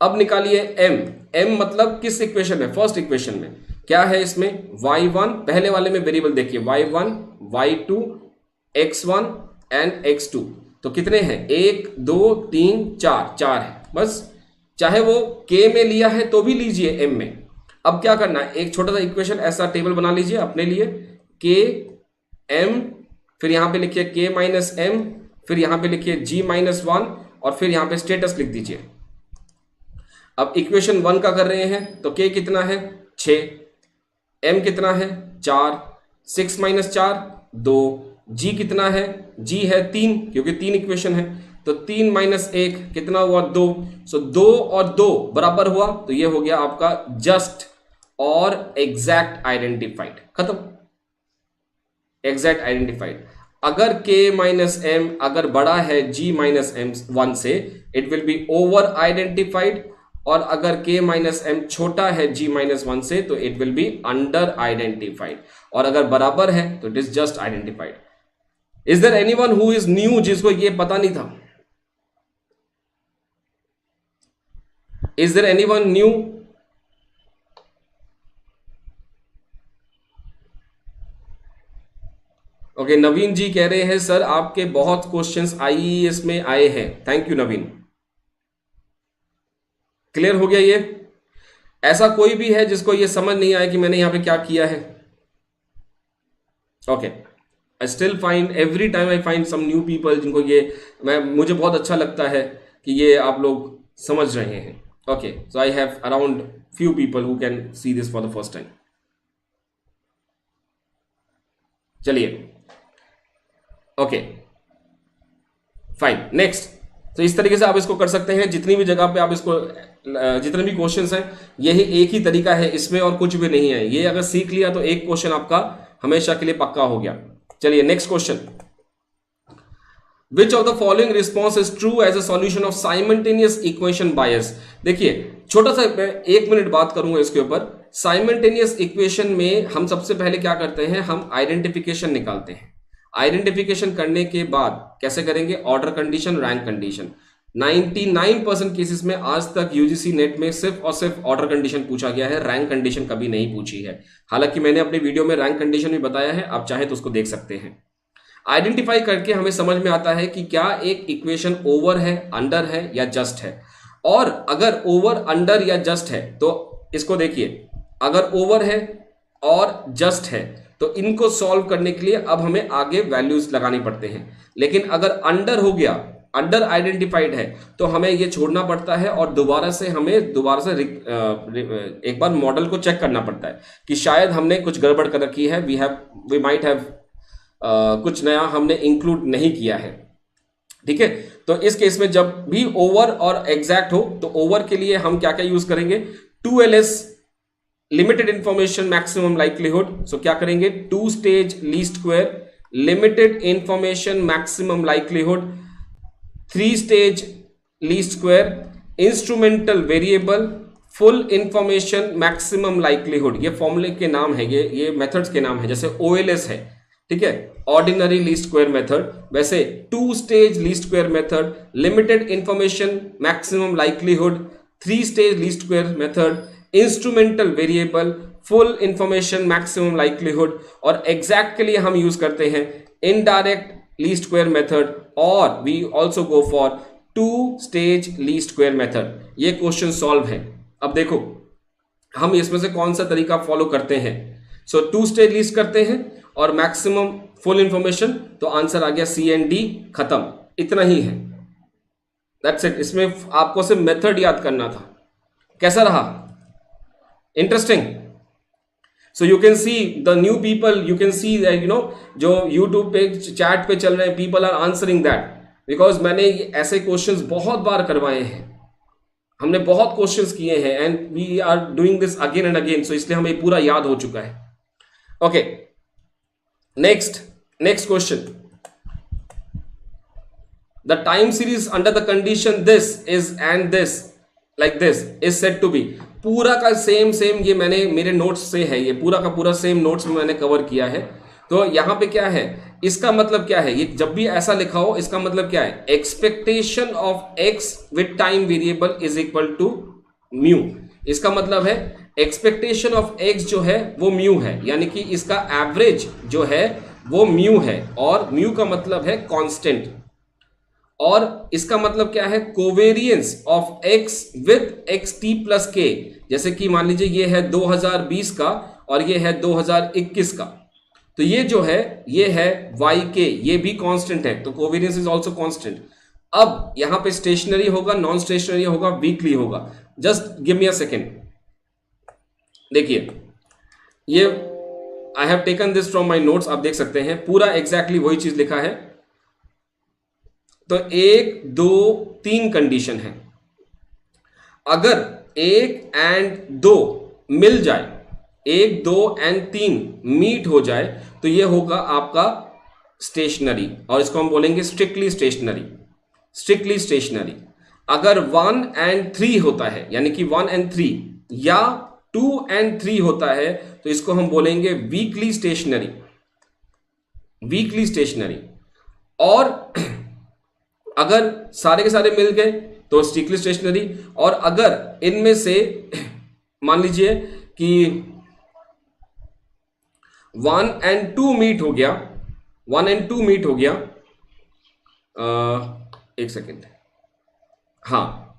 अब निकालिए m। m मतलब किस इक्वेशन में? फर्स्ट इक्वेशन में क्या है? इसमें y1, पहले वाले में वेरिएबल देखिए, y1, y2, x1 and x2। तो कितने हैं? 1 2 3 4, 4 है बस। चाहे वो k में लिया है तो भी लीजिए m में। अब क्या करना है? एक छोटा सा इक्वेशन ऐसा टेबल बना लीजिए अपने लिए, k m, फिर यहां पे लिखिए k माइनस m, फिर यहां पे लिखिए g माइनस 1 और फिर यहां पे स्टेटस लिख दीजिए। अब इक्वेशन 1 का कर रहे हैं तो k कितना है? 6, m कितना है? 4, 6 माइनस 4 2, g कितना है? g है 3, क्योंकि 3 इक्वेशन है, तो 3 माइनस 1 कितना हुआ? 2। सो 2 और 2 बराबर हुआ, तो ये हो गया आपका जस्ट और एग्जैक्ट आइडेंटिफाइड। खत्म, एग्जैक्ट आइडेंटिफाइड। अगर k माइनस m अगर बड़ा है g माइनस m 1 से, it will B over identified, और अगर k माइनस m छोटा है g माइनस 1 से तो it will be under identified, और अगर बराबर है तो it is just identified. Is there anyone who is new, जिसको ये पता नहीं था? Is there anyone new? Okay, Naveen ji कह रहे हैं सर आपके बहुत क्वेश्चंस आईईएस में आए हैं। Thank you Naveen. क्लियर हो गया ये? ऐसा कोई भी है जिसको ये समझ नहीं आया कि मैंने यहां पे क्या किया है? Okay, I still find every time I find some new people जिनको ये मुझे बहुत अच्छा लगता है कि ये आप लोग समझ रहे हैं। Okay, so I have around few people who can see this for the first time. चलिए, ओके फाइन, नेक्स्ट। तो इस तरीके से आप इसको कर सकते हैं, जितनी भी जगह पे आप इसको, जितने भी क्वेश्चंस हैं, यही एक ही तरीका है इसमें और कुछ भी नहीं है। ये अगर सीख लिया तो एक क्वेश्चन आपका हमेशा के लिए पक्का हो गया। चलिए next question, which of the following response is true as a solution of simultaneous equation bias. देखिए छोटा सा मैं 1 मिनट बात करूंगा इसके ऊपर। साइमल्टेनियस इक्वेशन में हम सबसे पहले क्या करते हैं? हम आइडेंटिफिकेशन निकालते हैं। आइडेंटिफिकेशन करने के बाद कैसे करेंगे? Order condition, rank condition. 99% cases में आज तक यूजीसी नेट में सिर्फ और सिर्फ ऑर्डर कंडीशन पूछा गया है, रैंक कंडीशन कभी नहीं पूछी है। हालांकि मैंने अपने वीडियो में रैंक कंडीशन भी बताया है, आप चाहे तो उसको देख सकते हैं। आइडेंटिफाई करके हमें समझ में आता है कि क्या एक इक्वेशन ओवर है, अंडर है या जस्ट है। और अगर ओवर, अंडर या जस्ट है तो इसको देखिए, अगर ओवर है और जस्ट है तो इनको सॉल्व करने के लिए अब हमें आगे वैल्यूज लगानी पड़ते हैं। लेकिन अगर अंडर हो गया, अंडर आइडेंटिफाइड है, तो हमें ये छोड़ना पड़ता है और दोबारा से एक बार मॉडल को चेक करना पड़ता है कि शायद हमने कुछ गड़बड़ कर रखी है, वी माइट हैव कुछ नया हमने इंक्लूड नहीं किया है। ठीक है, तो इस केस में जब भी ओवर और एग्जैक्ट हो तो ओवर के लिए हम क्या क्या यूज करेंगे? 2LS, limited information maximum likelihood. So क्या करेंगे? 2 stage least square, limited information maximum likelihood, 3 stage least square, instrumental variable, full information maximum likelihood. ये फॉर्मूले के नाम है, ये मेथड्स के नाम है। जैसे OLS है, ठीक है, ऑर्डिनरी लीस्ट स्क्वायर मेथड, वैसे 2 stage least square method, limited information maximum likelihood, 3 stage least square method, instrumental variable, full information maximum likelihood, और एग्जैक्ट के लिए हम यूज करते हैं इनडायरेक्ट लीस्ट स्क्वायर मेथड, और we also go for 2 stage least square method. ये question solve है। अब देखो हम इसमें से कौन सा तरीका फॉलो करते हैं। सो 2 स्टेज लीस्ट करते हैं और मैक्सिमम फुल इंफॉर्मेशन, तो आंसर आ गया C and D, खत्म। इतना ही है, दैट्स इट। इसमें आपको सिर्फ मेथड याद करना था। कैसा रहा? Interesting? So you can see the new people, you can see that जो यूट्यूब पे चैट पे चल रहे हैं, people are answering that, because मैंने ऐसे क्वेश्चंस बहुत बार करवाए हैं, हमने बहुत क्वेश्चंस किए हैं, and we are doing this again and again. So इसलिए हमें पूरा याद हो चुका है। Okay, next question, the time series under the condition this is and this like this is said to be। पूरा का सेम सेम ये मैंने मेरे नोट्स से है, ये पूरा का पूरा सेम नोट्स में मैंने कवर किया है। तो यहाँ पे क्या है, इसका मतलब क्या है, ये जब भी ऐसा लिखा हो इसका मतलब क्या है, expectation of X with time variable is equal to mu. इसका मतलब है एक्सपेक्टेशन ऑफ एक्स जो है वो म्यू है, यानी कि इसका एवरेज जो है वो म्यू है, और म्यू का मतलब है कांस्टेंट। और इसका मतलब क्या है, covariance of X with x T plus के। जैसे कि मान लीजिए ये है 2020 का और ये है 2021 का, तो ये जो है ये है वाई के, ये भी कांस्टेंट है, तो कोवेरियंस इज आल्सो कांस्टेंट। अब यहां पे स्टेशनरी होगा, नॉन स्टेशनरी होगा, वीकली होगा। Just give me a second. देखिए ये I have taken this from my notes, आप देख सकते हैं पूरा एग्जैक्टली वही चीज लिखा है। तो 1 2 3 कंडीशन है, अगर 1 एंड 2 मिल जाए, 1 2 एंड 3 मीट हो जाए, तो ये होगा आपका स्टेशनरी, और इसको हम बोलेंगे स्ट्रिक्टली स्टेशनरी। Strictly stationery. अगर 1 एंड 3 होता है, यानी कि 1 एंड 3 या 2 एंड 3 होता है, तो इसको हम बोलेंगे वीकली स्टेशनरी। Weekly stationery. और अगर सारे के सारे मिल गए तो स्ट्रिक्टली स्टेशनरी। और अगर इनमें से मान लीजिए कि 1 एंड 2 मीट हो गया, 1 एंड 2 मीट हो गया, एक सेकेंड, हाँ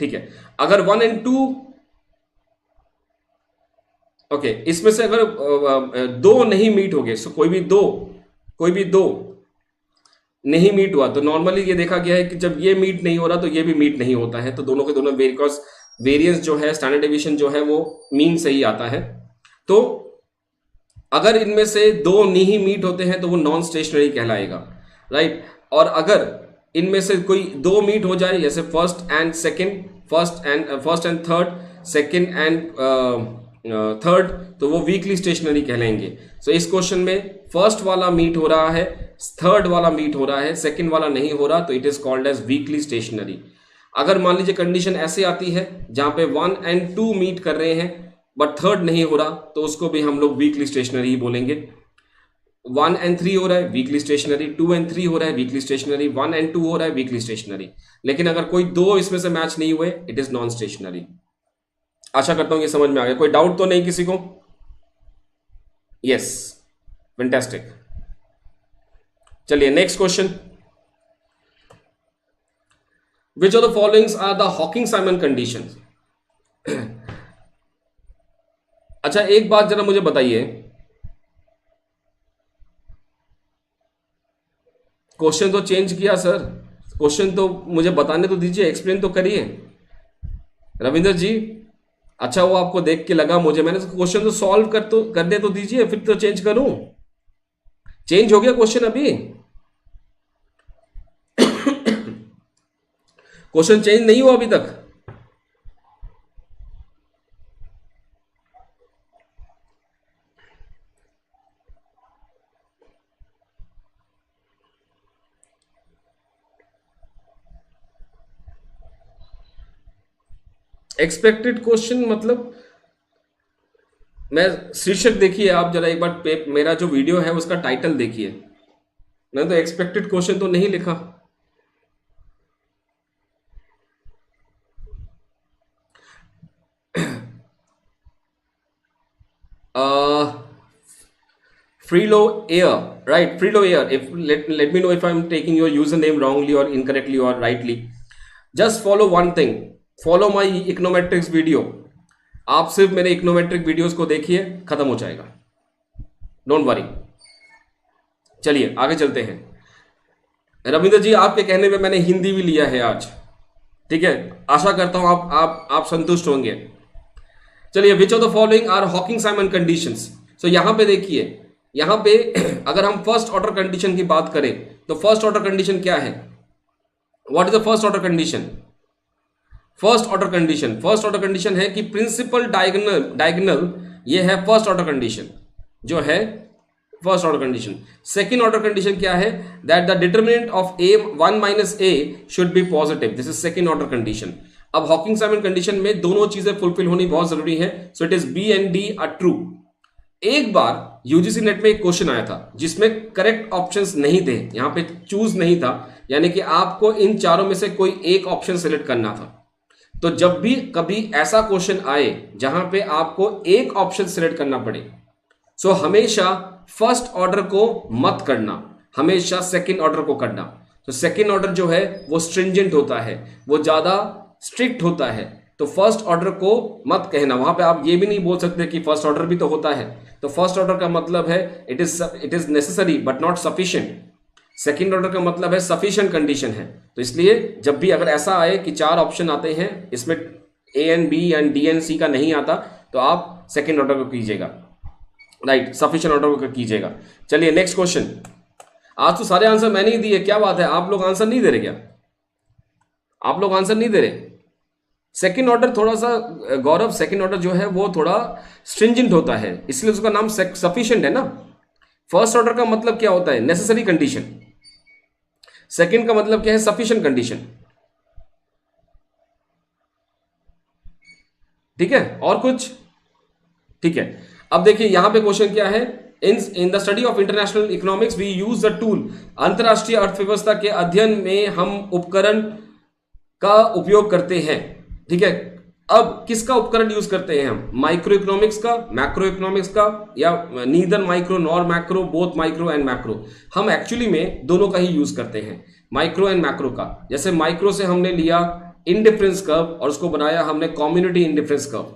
ठीक है, अगर 1 एंड 2 ओके, इसमें से अगर 2 नहीं मीट हो गए, सो कोई भी दो नहीं मीट हुआ, तो नॉर्मली ये देखा गया है कि जब ये मीट नहीं हो रहा तो ये भी मीट नहीं होता है, तो दोनों के दोनों बिकॉज वेरियंस जो है, स्टैंडर्ड डेविएशन जो है वो मीन से ही आता है। तो अगर इनमें से 2 नहीं मीट होते हैं तो वो नॉन स्टेशनरी कहलाएगा, राइट। और अगर इनमें से कोई 2 मीट हो जाए, जैसे first and second, first and third, second and third, तो वो वीकली स्टेशनरी कहलाएंगे। सो इस क्वेश्चन में फर्स्ट वाला मीट हो रहा है, थर्ड वाला मीट हो रहा है, सेकंड वाला नहीं हो रहा, तो it is called as weakly stationary. अगर मान लीजिए कंडीशन ऐसे आती है जहां पे 1 एंड 2 मीट कर रहे हैं बट थर्ड नहीं हो रहा, तो उसको भी हम लोग वीकली स्टेशनरी ही बोलेंगे। 1 एंड 3 हो रहा है वीकली स्टेशनरी, 2 एंड 3 हो रहा है वीकली स्टेशनरी, 1 एंड 2 हो रहा है वीकली स्टेशनरी। लेकिन अगर कोई 2 इसमें से मैच नहीं हुए, इट इज नॉन स्टेशनरी। आशा करता हूं ये समझ में आ गया। कोई डाउट तो नहीं किसी को? Yes, fantastic. चलिए next question. Which of the followings are the Hawking Simon conditions? अच्छा एक बात जरा मुझे बताइए, क्वेश्चन तो चेंज किया सर, क्वेश्चन तो मुझे बताने तो दीजिए, एक्सप्लेन तो करिए रविंद्र जी। अच्छा वो आपको देख के लगा मुझे, मैंने क्वेश्चन तो सॉल्व कर दे तो दीजिए, फिर तो चेंज करूं। चेंज हो गया क्वेश्चन अभी? क्वेश्चन चेंज नहीं हुआ अभी तक? एक्सपेक्टेड क्वेश्चन मतलब, मैं शीर्षक देखिए आप जरा एक बार, मेरा जो वीडियो है उसका टाइटल देखिए, मैंने तो एक्सपेक्टेड क्वेश्चन तो नहीं लिखा। Freelo Air, right? Freelo Air. If let me know if I'm taking your username wrongly or incorrectly or rightly. Just follow one thing. Follow my econometrics video. आप सिर्फ मेरे इकोनोमेट्रिक वीडियोस को देखिए, खत्म हो जाएगा, डोंट वरी। चलिए आगे चलते हैं। रविंद्र जी आपके कहने पे मैंने हिंदी भी लिया है आज, ठीक है, आशा करता हूं आप संतुष्ट होंगे। चलिए, which of the following are Hawking Simon conditions? So यहां पे देखिए, यहां पे अगर हम फर्स्ट ऑर्डर कंडीशन की बात करें तो फर्स्ट ऑर्डर कंडीशन क्या है? What is the first order condition? First order condition है कि प्रिंसिपल डायगोनल, ये है फर्स्ट ऑर्डर कंडीशन, जो है first order condition. Second order condition क्या है? That the determinant of a 1 - a should be positive, this is second order condition. अब Hawkins Simon condition में दोनों चीजें फुलफिल होनी बहुत जरूरी है, so it is B and D are true. एक बार यूजीसी नेट में एक क्वेश्चन आया था जिसमें करेक्ट ऑप्शंस नहीं थे, यहां पे चूज नहीं था, यानी कि आपको इन चारों में से कोई एक ऑप्शन सेलेक्ट करना था। तो जब भी कभी ऐसा क्वेश्चन आए जहां पे आपको एक ऑप्शन सेलेक्ट करना पड़े, सो हमेशा फर्स्ट ऑर्डर को मत करना, हमेशा सेकंड ऑर्डर को करना। तो सेकंड ऑर्डर जो है वो स्ट्रिंजेंट होता है, वो ज्यादा स्ट्रिक्ट होता है, तो फर्स्ट ऑर्डर को मत कहना। वहां पे आप ये भी नहीं बोल सकते कि फर्स्ट ऑर्डर भी तो होता है, तो फर्स्ट ऑर्डर का मतलब है it is necessary but not sufficient. Second order का मतलब है सफिशिएंट कंडीशन है। तो इसलिए जब भी अगर ऐसा आए कि चार ऑप्शन आते हैं, इसमें A and B and D and C का नहीं आता, तो आप सेकंड ऑर्डर को कीजिएगा, राइट, सफिशिएंट ऑर्डर को कीजिएगा। चलिए नेक्स्ट क्वेश्चन। आज तो सारे आंसर मैंने ही दिए, क्या बात है, आप लोग आंसर नहीं दे रहे क्या? आप लोग आंसर नहीं दे रहे? सेकंड ऑर्डर थोड़ा सा, गौरव, सेकंड ऑर्डर जो है वो थोड़ा स्ट्रिंजेंट होता है, इसलिए उसका नाम सफिशिएंट है ना। फर्स्ट ऑर्डर का मतलब क्या होता है? Necessary condition. सेकंड का मतलब क्या है? Sufficient condition. ठीक है, और कुछ? ठीक है, अब देखिए यहां पे क्वेश्चन क्या है। In the study of international economics we use the tool. अंतरराष्ट्रीय अर्थव्यवस्था के अध्ययन में हम उपकरण का उपयोग करते हैं। ठीक है, अब किसका उपकरण यूज करते हैं हम? माइक्रो इकोनॉमिक्स का, मैक्रो इकोनॉमिक्स का, या neither micro nor macro, both micro and macro? हम एक्चुअली में दोनों का ही यूज करते हैं, माइक्रो एंड मैक्रो का। जैसे माइक्रो से हमने लिया इंडिफरेंस कर्व और उसको बनाया हमने कम्युनिटी इंडिफरेंस कर्व।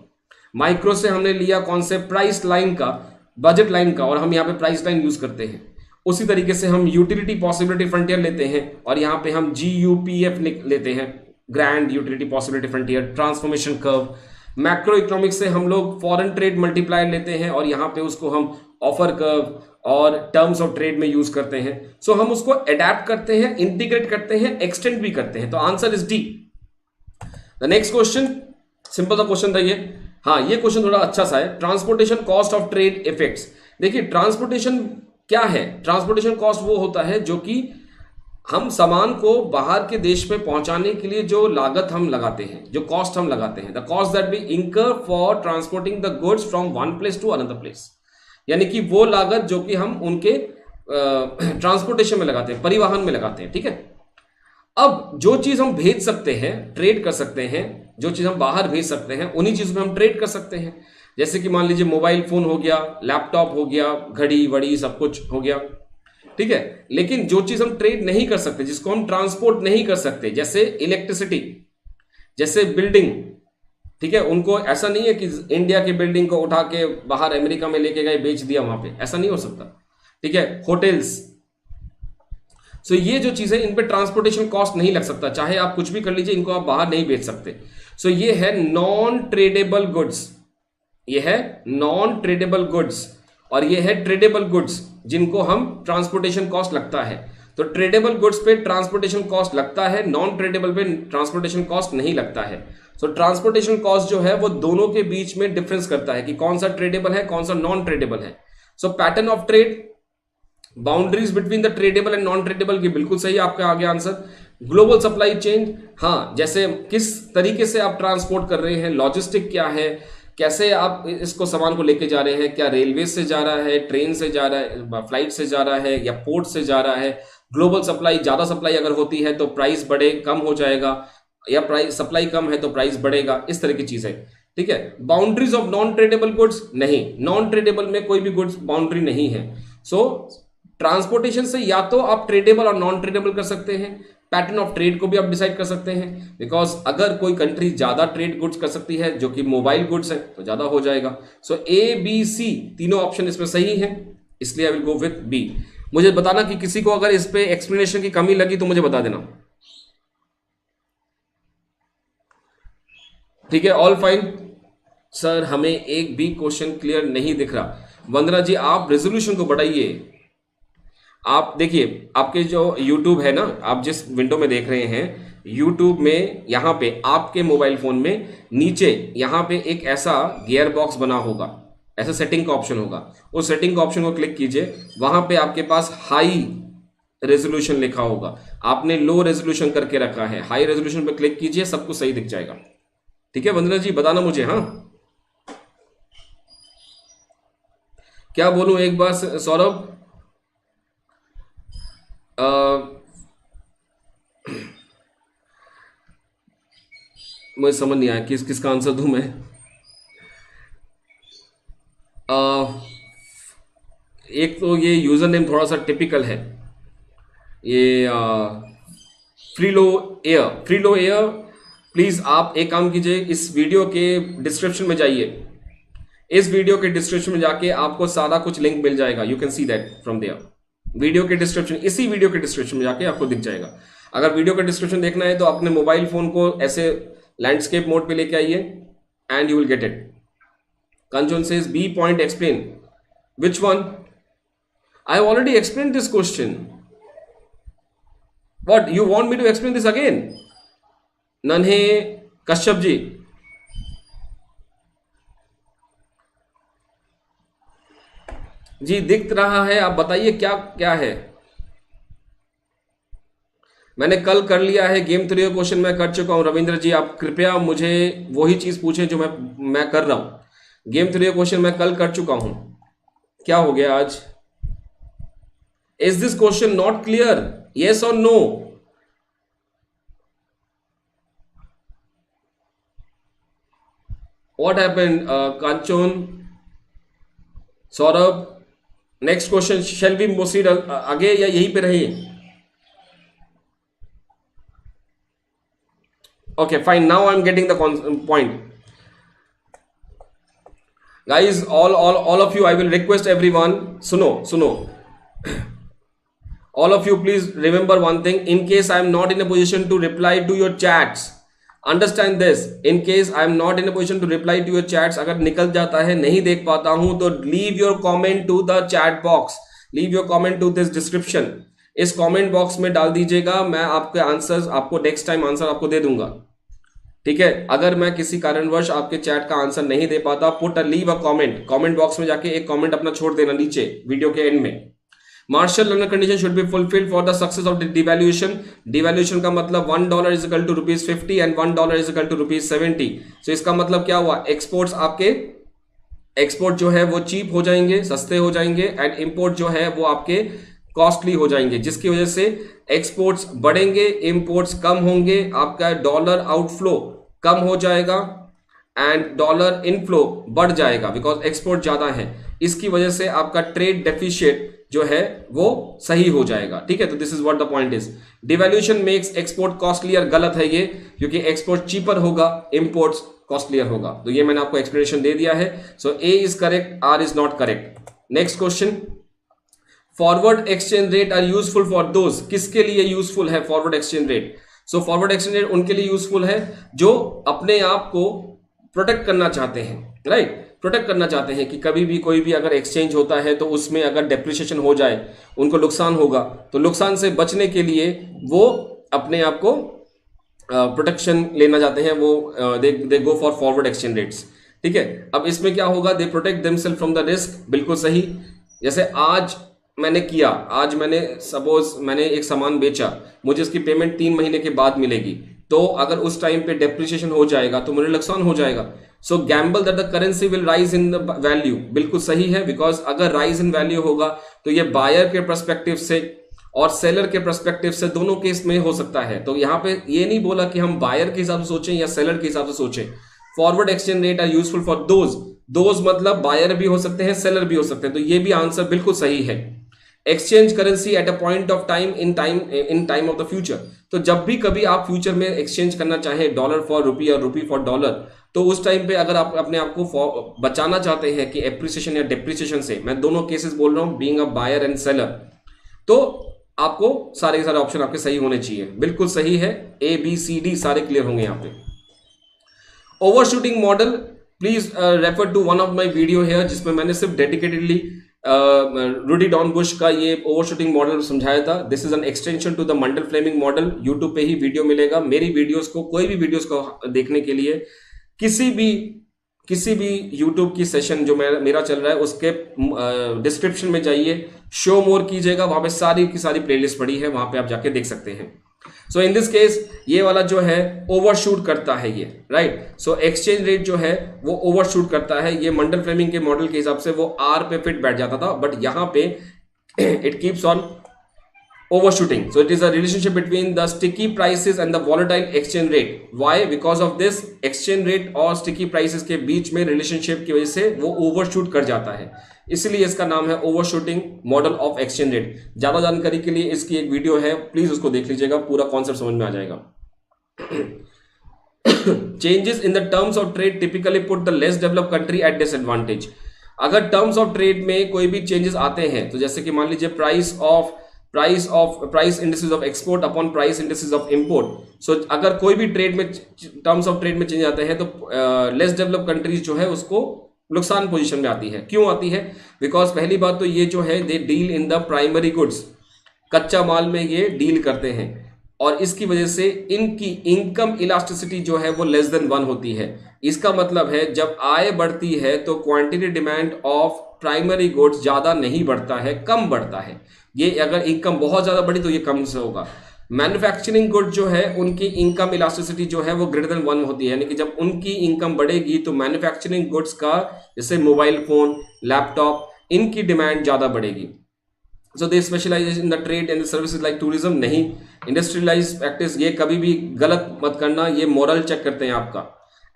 माइक्रो से हमने लिया कौन से? प्राइस लाइन का, बजट लाइन का, और हम यहाँ पे प्राइस लाइन यूज करते हैं। उसी तरीके से हम यूटिलिटी पॉसिबिलिटी फ्रंटियर लेते हैं और यहाँ पे हम GUPF लेते हैं, grand utility possibility frontier, transformation curve. Macro economics से हम लोग फॉरेन ट्रेड मल्टीप्लायर लेते हैं और यहाँ पे उसको हम ऑफर कर्व और टर्म्स ऑफ ट्रेड में यूज करते हैं। सो हम उसको अडेप्ट करते हैं, इंटीग्रेट करते हैं, एक्सटेंड भी करते हैं। तो answer is D. The next question, simple सा क्वेश्चन था ये। हाँ, ये क्वेश्चन थोड़ा अच्छा सा है। Transportation cost of trade effects. देखिए ट्रांसपोर्टेशन क्या है? ट्रांसपोर्टेशन कॉस्ट वो होता है जो कि हम सामान को बाहर के देश में पहुंचाने के लिए जो लागत हम लगाते हैं, जो कॉस्ट हम लगाते हैं, the cost that we incur for transporting the goods from one place to another place. यानी कि वो लागत जो कि हम उनके ट्रांसपोर्टेशन में लगाते हैं, परिवहन में लगाते हैं। ठीक है, अब जो चीज हम भेज सकते हैं, ट्रेड कर सकते हैं, जो चीज हम बाहर भेज सकते हैं, उन्हीं चीज में हम ट्रेड कर सकते हैं। जैसे कि मान लीजिए मोबाइल फोन हो गया, लैपटॉप हो गया, घड़ी वड़ी सब कुछ हो गया। ठीक है, लेकिन जो चीज हम ट्रेड नहीं कर सकते, जिसको हम ट्रांसपोर्ट नहीं कर सकते, जैसे इलेक्ट्रिसिटी, जैसे बिल्डिंग, ठीक है, उनको ऐसा नहीं है कि इंडिया की बिल्डिंग को उठा के बाहर अमेरिका में लेके गए, बेच दिया वहां पे, ऐसा नहीं हो सकता। ठीक है, होटल्स। सो ये जो चीजें, इन पे ट्रांसपोर्टेशन कॉस्ट नहीं लग सकता, चाहे आप कुछ भी कर लीजिए, इनको आप बाहर नहीं बेच सकते। सो ये है नॉन ट्रेडेबल गुड्स, ये है नॉन ट्रेडेबल गुड्स, और ये है ट्रेडेबल गुड्स जिनको हम ट्रांसपोर्टेशन कॉस्ट लगता है। तो ट्रेडेबल गुड्स पे ट्रांसपोर्टेशन कॉस्ट लगता है, नॉन ट्रेडेबल पे ट्रांसपोर्टेशन कॉस्ट नहीं लगता है। सो ट्रांसपोर्टेशन कॉस्ट जो है वो दोनों के बीच में डिफरेंस करता है कि कौन सा ट्रेडेबल है, कौन सा नॉन ट्रेडेबल है। So pattern of trade, boundaries between the tradable and non tradable, की बिल्कुल सही आपका आगे आंसर। ग्लोबल सप्लाई चेन, हाँ, जैसे किस तरीके से आप ट्रांसपोर्ट कर रहे हैं, लॉजिस्टिक क्या है, कैसे आप इसको सामान को लेके जा रहे हैं, क्या रेलवे से जा रहा है, ट्रेन से जा रहा है, फ्लाइट से जा रहा है, या पोर्ट से जा रहा है। ग्लोबल सप्लाई, ज्यादा सप्लाई अगर होती है तो प्राइस बढ़े कम हो जाएगा, या प्राइस सप्लाई कम है तो प्राइस बढ़ेगा, इस तरह की चीजें। ठीक है, boundaries of non tradable goods, नहीं, नॉन ट्रेडेबल में कोई भी गुड्स बाउंड्री नहीं है। सो ट्रांसपोर्टेशन से या तो आप ट्रेडेबल और नॉन ट्रेडेबल कर सकते हैं, पैटर्न ऑफ ट्रेड को भी आप डिसाइड कर सकते हैं, बिकॉज अगर कोई कंट्री ज्यादा ट्रेड गुड्स कर सकती है जो कि मोबाइल गुड्स है तो ज्यादा हो जाएगा। सो ABC तीनों ऑप्शन इसमें सही है, इसलिए I will go with B. मुझे बताना कि किसी को अगर इस पे एक्सप्लेनेशन की कमी लगी तो मुझे बता देना। ठीक है, ऑल फाइन। सर हमें एक भी क्वेश्चन क्लियर नहीं दिख रहा। वंदना जी आप रेजोल्यूशन को बढ़ाइए। आप देखिए आपके जो YouTube है ना, आप जिस विंडो में देख रहे हैं YouTube में, यहाँ पे आपके मोबाइल फोन में नीचे यहाँ पे एक ऐसा गियर बॉक्स बना होगा, ऐसा सेटिंग का ऑप्शन होगा। उस सेटिंग का ऑप्शन को क्लिक कीजिए, वहां पे आपके पास हाई रेजोल्यूशन लिखा होगा, आपने लो रेजोल्यूशन करके रखा है, हाई रेजोल्यूशन पर क्लिक कीजिए, सब कुछ सही दिख जाएगा। ठीक है वंदना जी, बताना मुझे। हाँ क्या बोलूं एक बार सौरभ, अ, मुझे समझ नहीं आया किसका आंसर दूं मैं। अ, एक तो ये यूजर नेम थोड़ा सा टिपिकल है, ये फ्रीलो एयर, फ्रीलो एयर। प्लीज आप एक काम कीजिए, इस वीडियो के डिस्क्रिप्शन में जाइए, इस वीडियो के डिस्क्रिप्शन में जाके आपको सारा कुछ लिंक मिल जाएगा, you can see that from there. Video के डिस्क्रिप्शन, इसी वीडियो के डिस्क्रिप्शन में जाके आपको दिख जाएगा। अगर वीडियो का डिस्क्रिप्शन देखना है तो अपने मोबाइल फोन को ऐसे लैंडस्केप मोड पे लेके आइए and you will get it. Kanchan says B point explain, which one? I have already explain this question. What you want me to explain this again? Nanhe Kashyap जी, जी दिख रहा है, आप बताइए क्या क्या है। मैंने कल कर लिया है, गेम थ्योरी क्वेश्चन मैं कर चुका हूं। रविंद्र जी आप कृपया मुझे वही चीज पूछें जो मैं कर रहा हूं। गेम थ्योरी क्वेश्चन मैं कल कर चुका हूं। क्या हो गया आज? Is this question not clear? Yes और no? What happened? Kanchan, Saurabh, next question, shall be proceed आगे या यहीं पे रहिए? Okay, fine. Now I'm getting the point. Guys, all of you, I will request everyone. Suno. All of you, please remember one thing. In case I am not in a position to reply to your chats, understand this. In case I am not in a position to reply to your chats, अगर निकल जाता है, नहीं देख पाता हूं, तो leave your comment to the chat box. Leave your comment to this description. इस कमेंट बॉक्स में डाल दीजिएगा, मैं आपके आंसर्स आपको नेक्स्ट टाइम आंसर आपको दे दूंगा। ठीक है, अगर मैं किसी कारणवश आपके चैट का आंसर नहीं दे पाता, put leave a comment, comment box में जाके एक कमेंट अपना छोड़ देना नीचे वीडियो के एंड में। Marshall Lerner condition should be fulfilled for the success of devaluation. Devaluation का मतलब $1 is equal to ₹50 and $1 is equal to ₹70। So इसका मतलब क्या हुआ? एक्सपोर्ट्स आपके, एक्सपोर्ट जो है वो चीप हो जाएंगे, सस्ते हो जाएंगे, एंड इंपोर्ट जो है वो आपके कॉस्टली हो जाएंगे, जिसकी वजह से एक्सपोर्ट्स बढ़ेंगे, इंपोर्ट्स कम होंगे, आपका डॉलर आउटफ्लो कम हो जाएगा एंड डॉलर इनफ्लो बढ़ जाएगा, बिकॉज एक्सपोर्ट ज्यादा है। इसकी वजह से आपका ट्रेड डेफिशिएट जो है वो सही हो जाएगा। ठीक है, तो this is what the point is. Devaluation makes export costlier, गलत है ये, क्योंकि एक्सपोर्ट चीपर होगा, इंपोर्ट्स कॉस्टलियर होगा। तो ये मैंने आपको एक्सप्लेनेशन दे दिया है। So A is correct, R is not correct. Next question, forward exchange rate are useful for those, किसके लिए यूजफुल है forward exchange rate? So forward exchange rate उनके लिए यूजफुल है जो अपने आप को प्रोटेक्ट करना चाहते हैं, राइट? प्रोटेक्ट करना चाहते हैं कि कभी भी कोई भी अगर एक्सचेंज होता है तो उसमें अगर डेप्रिसिएशन हो जाए, उनको नुकसान होगा, तो नुकसान से बचने के लिए वो अपने आप को प्रोटेक्शन लेना चाहते हैं, वो they go for forward exchange rates. ठीक है, अब इसमें क्या होगा? They protect themselves from the risk, बिल्कुल सही। जैसे आज मैंने किया, आज मैंने सपोज मैंने एक सामान बेचा, मुझे इसकी पेमेंट 3 महीने के बाद मिलेगी, तो अगर उस टाइम पे डेप्रिसिएशन हो जाएगा तो मुझे नुकसान हो जाएगा। So gamble that the currency will rise in the value, बिल्कुल सही है, बिकॉज अगर राइज इन वैल्यू होगा तो ये बायर के पर्सपेक्टिव से और सेलर के पर्सपेक्टिव से दोनों केस में हो सकता है। तो यहाँ पे ये नहीं बोला कि हम बायर के हिसाब से सोचें या सेलर के हिसाब से सोचें। Forward exchange rate are useful for those मतलब बायर भी हो सकते हैं, सेलर भी हो सकते हैं, तो ये भी आंसर बिल्कुल सही है। Exchange currency at a point of time in time of the future, तो जब भी कभी आप फ्यूचर में एक्सचेंज करना चाहें डॉलर फॉर रुपी और रुपी फॉर डॉलर, तो उस टाइम पे अगर आप अपने आप को बचाना चाहते हैं कि एप्रिसिएशन या डिप्रिसिएशन से, मैं दोनों केसेस बोल रहा हूं, being a buyer and seller, तो आपको सारे के सारे ऑप्शन आपके सही होने चाहिए। बिल्कुल सही है, ए बी सी डी सारे क्लियर होंगे यहाँ पे। Overshooting model, please refer to one of my video है जिसमें मैंने सिर्फ डेडिकेटेडली रूडी डॉर्नबुश का ये ओवरशूटिंग मॉडल समझाया था। This is an extension to the Mundell Fleming model. YouTube पे ही वीडियो मिलेगा। मेरी वीडियोस को, कोई भी वीडियोस को देखने के लिए किसी भी किसी भी YouTube की सेशन जो मेरा चल रहा है उसके डिस्क्रिप्शन में जाइए, शो मोर कीजिएगा, वहां पे सारी की सारी प्लेलिस्ट पड़ी है, वहां पे आप जाके देख सकते हैं। सो इन दिस केस ये वाला जो है ओवरशूट करता है ये, राइट। सो एक्सचेंज रेट जो है वो ओवरशूट करता है, ये मंडल फ्लेमिंग के मॉडल के हिसाब से वो आर पे फिट बैठ जाता था, बट यहां पे it keeps on overshooting. So it is a relationship between the sticky prices and the volatile exchange rate. Why? Because of this exchange rate और sticky prices के बीच में relationship की वजह से वो overshoot कर जाता है, इसलिए इसका नाम है overshooting model of exchange rate। ज्यादा जानकारी के लिए इसकी एक वीडियो है, प्लीज उसको देख लीजिएगा, पूरा कॉन्सेप्ट समझ में आ जाएगा। Changes in the terms of trade typically put the less developed country at disadvantage। अगर टर्म्स ऑफ ट्रेड में कोई भी चेंजेस आते हैं, तो जैसे कि मान लीजिए price indices of export upon price indices of import. So अगर कोई भी ट्रेड में टर्म्स ऑफ ट्रेड में चेंज आते हैं तो लेस डेवलप्ड कंट्रीज जो है उसको नुकसान पोजीशन में आती है। क्यों आती है? बिकॉज पहली बात तो ये जो है they deal in the primary goods, कच्चा माल में ये डील करते हैं, और इसकी वजह से इनकी इनकम इलास्टिसिटी जो है वो लेस देन 1 होती है। इसका मतलब है जब आय बढ़ती है तो quantity demand of primary goods ज्यादा नहीं बढ़ता है, कम बढ़ता है। ये अगर इनकम बहुत ज्यादा बढ़ी तो ये कम से होगा। मैन्युफैक्चरिंग गुड जो है उनकी इनकम इलास्टिसिटी जो है वो ग्रेटर देन 1 होती है, यानी कि जब उनकी इनकम बढ़ेगी तो मैन्युफैक्चरिंग गुड्स का, जैसे मोबाइल फोन, लैपटॉप, इनकी डिमांड ज्यादा बढ़ेगी। So they specialise in the trade and services like tourism. नहीं, इंडस्ट्रियलाइज प्रैक्टिस ये कभी भी गलत मत करना, ये मोरल चेक करते हैं आपका।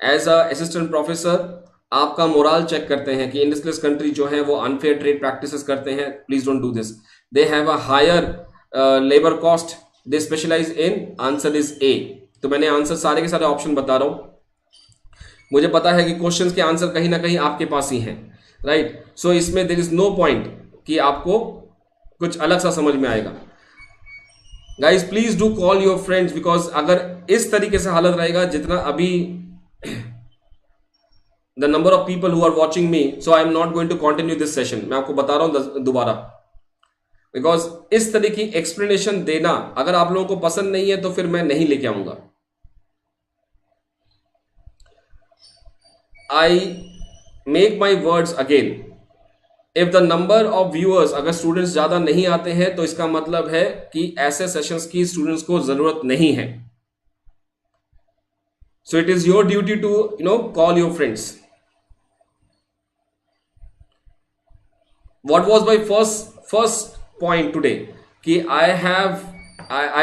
एज अ असिस्टेंट प्रोफेसर आपका मोरल चेक करते हैं कि इंडस्ट्रियलिस्ट कंट्री जो है वो अनफेयर ट्रेड प्रैक्टिसेस करते हैं, please don't do this. They have a higher labour cost, they specialise in, answer is A. तो मैंने आंसर सारे के सारे ऑप्शन बता रहा हूं, मुझे पता है कि क्वेश्चंस के आंसर कहीं ना कहीं आपके पास ही हैं, राइट। सो इसमें देयर इज नो पॉइंट कि आपको कुछ अलग सा समझ में आएगा। Guys please do call your friends, because अगर इस तरीके से हालत रहेगा जितना अभी the number of people who are watching me, so I am not going to continue this session. मैं आपको बता रहा हूं दोबारा, बिकॉज इस तरह की एक्सप्लेनेशन देना अगर आप लोगों को पसंद नहीं है तो फिर मैं नहीं लेके आऊंगा। I make my words again, if the number of viewers, अगर स्टूडेंट्स ज्यादा नहीं आते हैं तो इसका मतलब है कि ऐसे सेशंस की स्टूडेंट्स को जरूरत नहीं है। So it is your duty to call your friends. What was my first point today कि I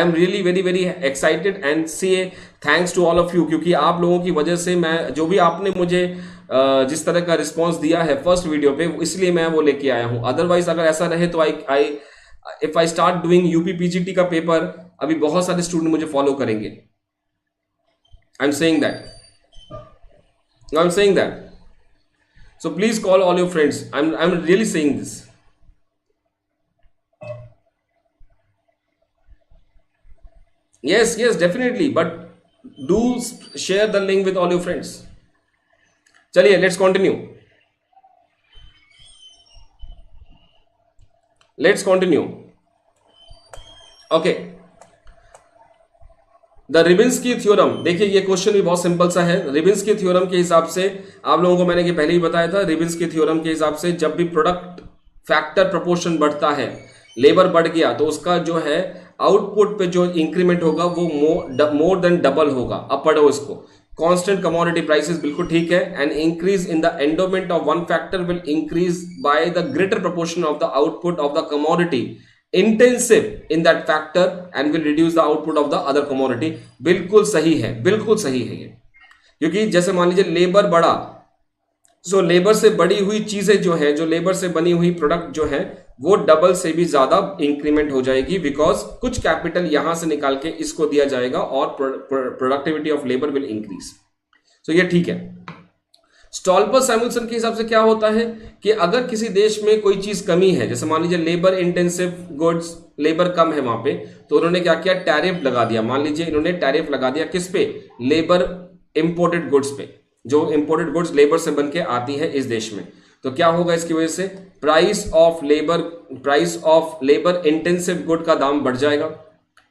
am really very very excited and say thanks to all of you, क्योंकि आप लोगों की वजह से मैं जो भी आपने मुझे जिस तरह का रिस्पांस दिया है फर्स्ट वीडियो पे, इसलिए मैं वो लेके आया हूं। अदरवाइज अगर ऐसा रहे तो if I start doing UP PGT का पेपर, अभी बहुत सारे स्टूडेंट मुझे फॉलो करेंगे। I am saying that so please call all your friends. I am really saying this. yes definitely, but do share the link with all your friends। चलिए let's continue। Okay, the Rybczynski theorem. देखिए ये question भी बहुत simple सा है। रिबिन्स्की theorem के हिसाब से आप लोगों को मैंने ये पहले ही बताया था, रिबिन्स्की थ्योरम के हिसाब से जब भी प्रोडक्ट फैक्टर प्रोपोर्शन बढ़ता है, लेबर बढ़ गया, तो उसका जो है आउटपुट पे जो इंक्रीमेंट होगा वो मोर देन डबल होगा। अब पढ़ो इसको। कांस्टेंट कमोडिटी प्राइसेस, बिल्कुल ठीक है। And increase in the endowment of one factor will increase by the greater proportion of the output of the commodity intensive in that factor and will reduce the output of the other commodity. बिल्कुल सही है, बिल्कुल सही है ये। क्योंकि जैसे मान लीजिए लेबर बढ़ा, सो लेबर से बड़ी हुई चीजें जो है, जो लेबर से बनी हुई प्रोडक्ट जो है, वो डबल से भी ज्यादा इंक्रीमेंट हो जाएगी, बिकॉज कुछ कैपिटल यहां से निकाल के इसको दिया जाएगा और productivity of labour will increase. So ये ठीक है। स्टॉल्पर-सैमुअल्सन के हिसाब से क्या होता है कि अगर किसी देश में कोई चीज कमी है, जैसे मान लीजिए लेबर इंटेंसिव गुड्स, लेबर कम है वहां पे, तो उन्होंने क्या किया, टैरिफ लगा दिया। मान लीजिए इन्होंने टैरिफ लगा दिया किस पे, लेबर इंपोर्टेड गुड्स पे, जो इंपोर्टेड गुड्स लेबर से बन के आती है इस देश में। तो क्या होगा इसकी वजह से, price of labour intensive good का दाम बढ़ जाएगा।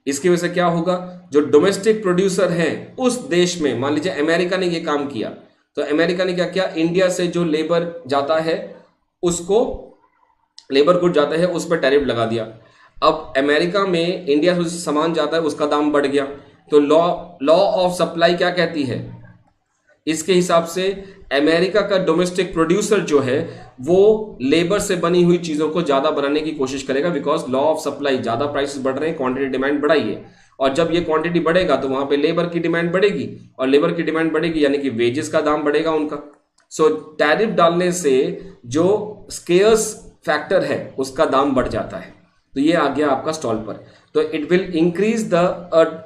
इसकी वजह से क्या होगा, जो डोमेस्टिक प्रोड्यूसर हैं उस देश में, मान लीजिए अमेरिका ने ये काम किया, तो अमेरिका ने क्या किया, इंडिया से जो लेबर जाता है उसको, लेबर गुड जाता है उस पर टैरिफ लगा दिया। अब अमेरिका में इंडिया से जो सामान जाता है उसका दाम बढ़ गया, तो लॉ ऑफ सप्लाई क्या कहती है, इसके हिसाब से अमेरिका का डोमेस्टिक प्रोड्यूसर जो है वो लेबर से बनी हुई चीजों को ज्यादा बनाने की कोशिश करेगा, बिकॉज लॉ ऑफ सप्लाई, ज्यादा प्राइसेस बढ़ रहे हैं, क्वांटिटी डिमांड बढ़ाइए, और जब ये क्वांटिटी बढ़ेगा तो वहां पे लेबर की डिमांड बढ़ेगी, और लेबर की डिमांड बढ़ेगी यानी कि वेजेस का दाम बढ़ेगा उनका। सो टैरिफ डालने से जो स्केयर्स फैक्टर है उसका दाम बढ़ जाता है, तो ये आ गया आपका स्टॉल पर। तो it will increase the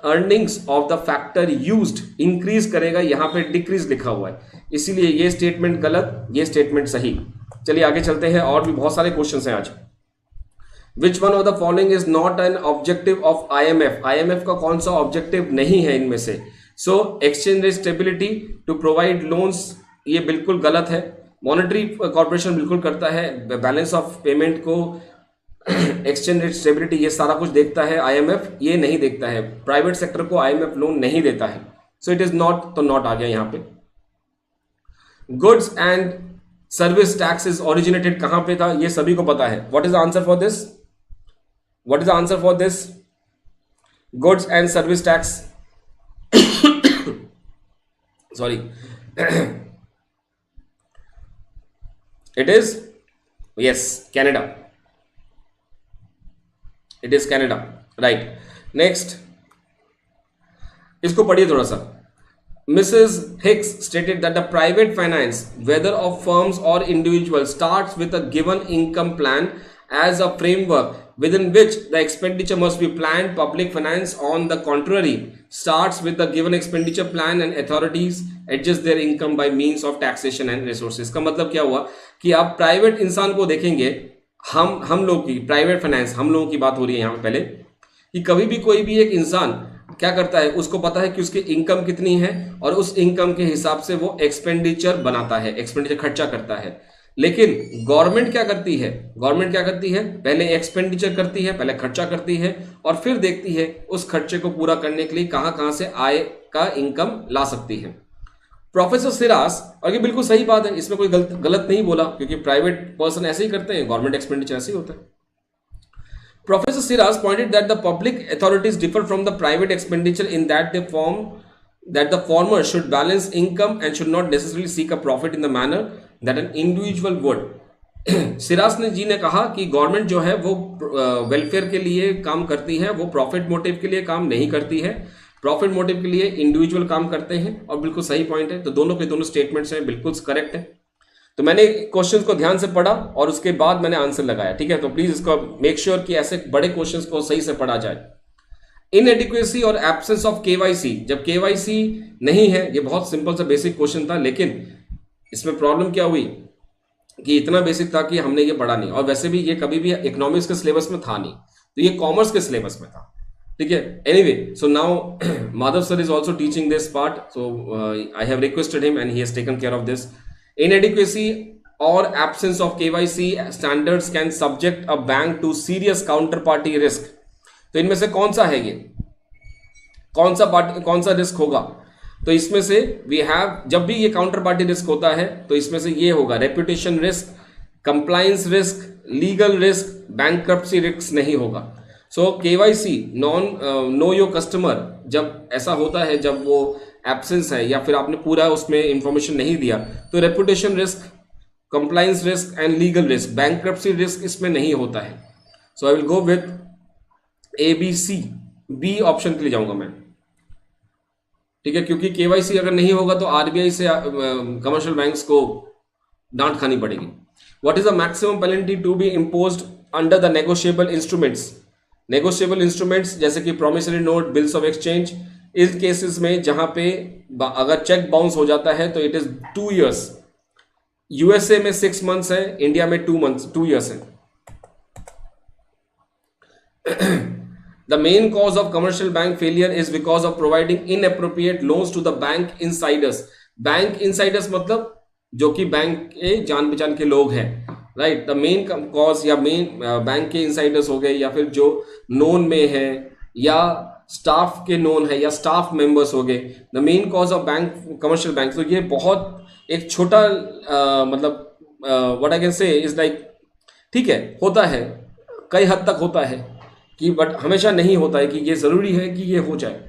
earnings of the factor used, increase करेगा, यहां पे डिक्रीज लिखा हुआ है, इसीलिए ये स्टेटमेंट गलत, ये स्टेटमेंट सही। चलिए आगे चलते हैं, और भी बहुत सारे क्वेश्चंस हैं आज। विच one of the following is not an objective of IMF, IMF का कौन सा ऑब्जेक्टिव नहीं है इनमें से। So exchange rate stability, to provide loans, ये बिल्कुल गलत है। मॉनेटरी कॉर्पोरेशन बिल्कुल करता है, बैलेंस ऑफ पेमेंट को, एक्सचेंज रेट स्टेबिलिटी, ये सारा कुछ देखता है, IMF ये नहीं देखता है, प्राइवेट सेक्टर को IMF लोन नहीं देता है। सो इट इज नॉट, तो नॉट आ गया यहां पे। Goods and service tax is originated कहां पे था, ये सभी को पता है। What is the answer for this, what is the answer for this, goods and service tax, sorry, it is, yes, Canada, it is Canada, right. Next, इसको पढ़िए थोड़ा सा। Mrs. Hicks stated that the private finance, whether of firms or individuals, starts with a given income plan as a framework within which the expenditure must be planned. Public finance, on the contrary, starts with the given expenditure plan and authorities adjust their income by means of taxation and resources. का मतलब क्या हुआ कि आप private इंसान को देखेंगे, हम लोग की प्राइवेट फाइनेंस, हम लोगों की बात हो रही है यहाँ पे पहले, कि कभी भी कोई भी एक इंसान क्या करता है, उसको पता है कि उसकी इनकम कितनी है और उस इनकम के हिसाब से वो एक्सपेंडिचर बनाता है, एक्सपेंडिचर खर्चा करता है। लेकिन गवर्नमेंट क्या करती है, गवर्नमेंट क्या करती है, पहले एक्सपेंडिचर करती है, पहले खर्चा करती है, और फिर देखती है उस खर्चे को पूरा करने के लिए कहां कहां से आय का इनकम ला सकती है। प्रोफेसर सिरास, और ये बिल्कुल सही बात है, इसमें कोई गलत नहीं बोला, क्योंकि प्राइवेट पर्सन ऐसे ही करते हैं, गवर्नमेंट एक्सपेंडिचर ऐसे ही होता है। Professor Siras pointed that the public authorities differ from the private expenditure in that the former should balance income and should not necessarily seek a profit in the manner that an individual would. Cirrus ने जी ने कहा कि government जो है वो welfare के लिए काम करती है, वो प्रॉफिट मोटिव के लिए काम नहीं करती है, प्रॉफिट मोटिव के लिए इंडिविजुअल काम करते हैं, और बिल्कुल सही पॉइंट है। तो दोनों के दोनों स्टेटमेंट्स हैं, बिल्कुल करेक्ट है। तो मैंने क्वेश्चंस को ध्यान से पढ़ा और उसके बाद मैंने आंसर लगाया, ठीक है। तो प्लीज इसको मेक श्योर कि ऐसे बड़े क्वेश्चंस को सही से पढ़ा जाए। इनएडिक्वेसी और एब्सेंस ऑफ केवाईसी, जब केवाईसी नहीं है, ये बहुत सिंपल सा बेसिक क्वेश्चन था, लेकिन इसमें प्रॉब्लम क्या हुई कि इतना बेसिक था कि हमने ये पढ़ा नहीं, और वैसे भी ये कभी भी इकोनॉमिक्स के सिलेबस में था नहीं, तो ये कॉमर्स के सिलेबस में था, ठीक है। Anyway, so now Madhav sir is also teaching this part, so I have requested him and he has taken care of this. Inadequacy or absence of KYC standards can subject a bank to serious counterparty risk. तो इनमें से कौन सा है ये, कौन सा risk होगा? तो इसमें से वी हैव, जब भी ये काउंटर पार्टी रिस्क होता है तो इसमें से ये होगा reputation risk, compliance risk, legal risk, bankruptcy risk नहीं होगा। सो KYC, नो योर कस्टमर, जब ऐसा होता है, जब वो एब्सेंस है या फिर आपने पूरा उसमें इंफॉर्मेशन नहीं दिया, तो reputation risk, compliance risk and legal risk, bankruptcy risk इसमें नहीं होता है। So I will go with ABC, B option के लिए जाऊंगा मैं, ठीक है, क्योंकि KYC अगर नहीं होगा तो RBI से कमर्शियल बैंक्स को डांट खानी पड़ेगी। What is the maximum penalty to be imposed under the negotiable instruments? Negotiable instruments जैसे कि promissory note, bills of exchange, इस केसेस में जहां पे अगर चेक बाउंस हो जाता है तो इट इज 2 years, USA में 6 months है, इंडिया में 2 years है। The main cause of commercial bank failure is because of providing inappropriate loans to the bank insiders. Bank insiders मतलब जो कि बैंक के जान पहचान के लोग हैं, राइट। द मेन कॉज या मेन बैंक के insiders हो गए, या फिर जो नोन में है या स्टाफ के नोन है या स्टाफ मेंबर्स हो गए, the main cause of bank, commercial bank. तो ये बहुत एक छोटा मतलब what I can say is like, ठीक है होता है, कई हद तक होता है कि, बट हमेशा नहीं होता है कि ये ज़रूरी है कि ये हो जाए।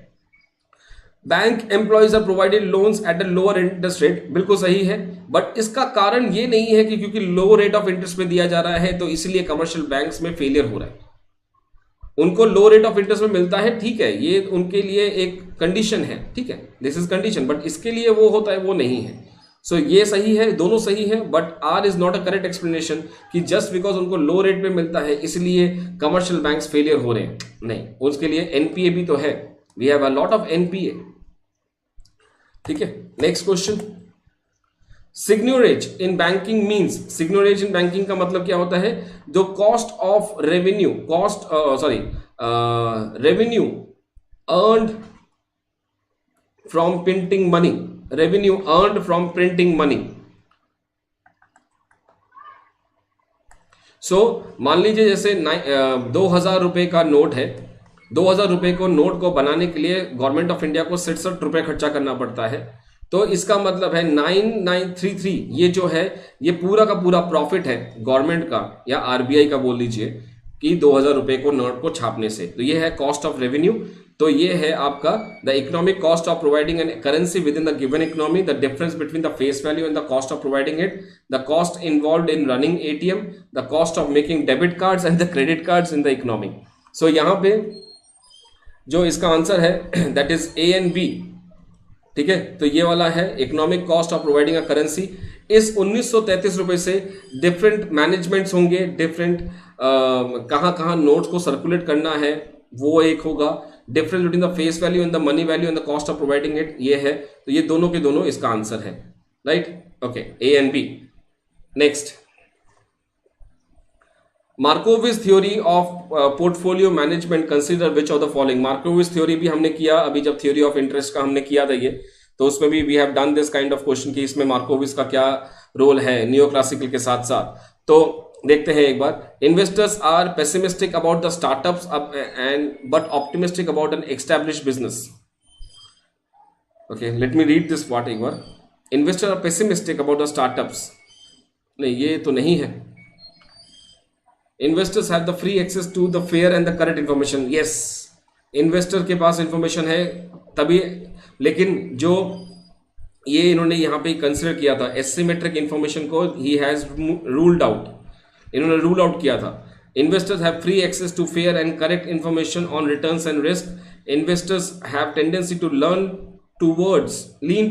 Bank employees are provided loans at a lower interest rate, बिल्कुल सही है, बट इसका कारण ये नहीं है कि क्योंकि लो रेट ऑफ इंटरेस्ट पे दिया जा रहा है तो इसलिए कमर्शियल बैंक्स में फेलियर हो रहा है। उनको लो रेट ऑफ इंटरेस्ट में मिलता है, ठीक है, ये उनके लिए एक कंडीशन है, ठीक है, दिस इज कंडीशन, बट इसके लिए वो होता है वो नहीं है। सो ये सही है, दोनों सही है, but R is not a correct explanation कि जस्ट बिकॉज उनको लो रेट पे मिलता है इसलिए कमर्शियल बैंक्स फेलियर हो रहे हैं, नहीं, उसके लिए एनपीए भी तो है, we have a lot of NPA. ठीक है, next question, seigniorage in banking means, seigniorage in banking का मतलब क्या होता है, जो cost of revenue, revenue earned from printing money, revenue earned from printing money. So मान लीजिए जैसे 2000 रुपए का नोट है, 2000 रुपए को नोट को बनाने के लिए गवर्नमेंट ऑफ इंडिया को 67 रुपए खर्चा करना पड़ता है, तो इसका मतलब है 9933, ये जो है ये पूरा का पूरा प्रॉफिट है गवर्नमेंट का या आरबीआई का बोल लीजिए कि 2000 रुपए को नोट को छापने से, तो ये है कॉस्ट ऑफ रेवेन्यू। तो ये है आपका the economic cost of providing an currency within the given economy, the difference between the face value and the cost of providing it, the cost involve in running ATM, the cost of making debit cards and the credit cards in the economy. So यहाँ पे जो इसका answer है that is A and B. ठीक है, तो ये वाला है economic cost of providing a currency. इस 1933 रुपए से डिफरेंट मैनेजमेंट्स होंगे, डिफरेंट कहाँ कहाँ नोट्स को सर्कुलेट करना है वो एक होगा, difference between the face value and the money value and the cost of providing it, ये है, तो ये दोनों के दोनों इसका आंसर है, right, okay, A and B. Next, Markowitz theory of portfolio management consider which of the following. Markowitz theory भी हमने किया अभी, जब थ्योरी ऑफ इंटरेस्ट का हमने किया था ये, तो उसमें भी we have done this kind of question कि इसमें मार्कोविस का क्या रोल है नियो क्लासिकल के साथ साथ। तो देखते हैं एक बार, investors are pessimistic about the startups and but optimistic about an established business. Okay, let me read this part एक बार, investor are pessimistic about the startups, नहीं ये तो नहीं है, investors have the free access to the fair and the correct information, yes, investor के पास information है तभी, लेकिन जो ये इन्होंने यहाँ पे कंसिडर किया था एसिमेट्रिक इंफॉर्मेशन को ही हैज रूल्ड आउट, इन्होंने रूल आउट किया था। Investors have free access to fair and correct information on returns and risk, investors have tendency to lean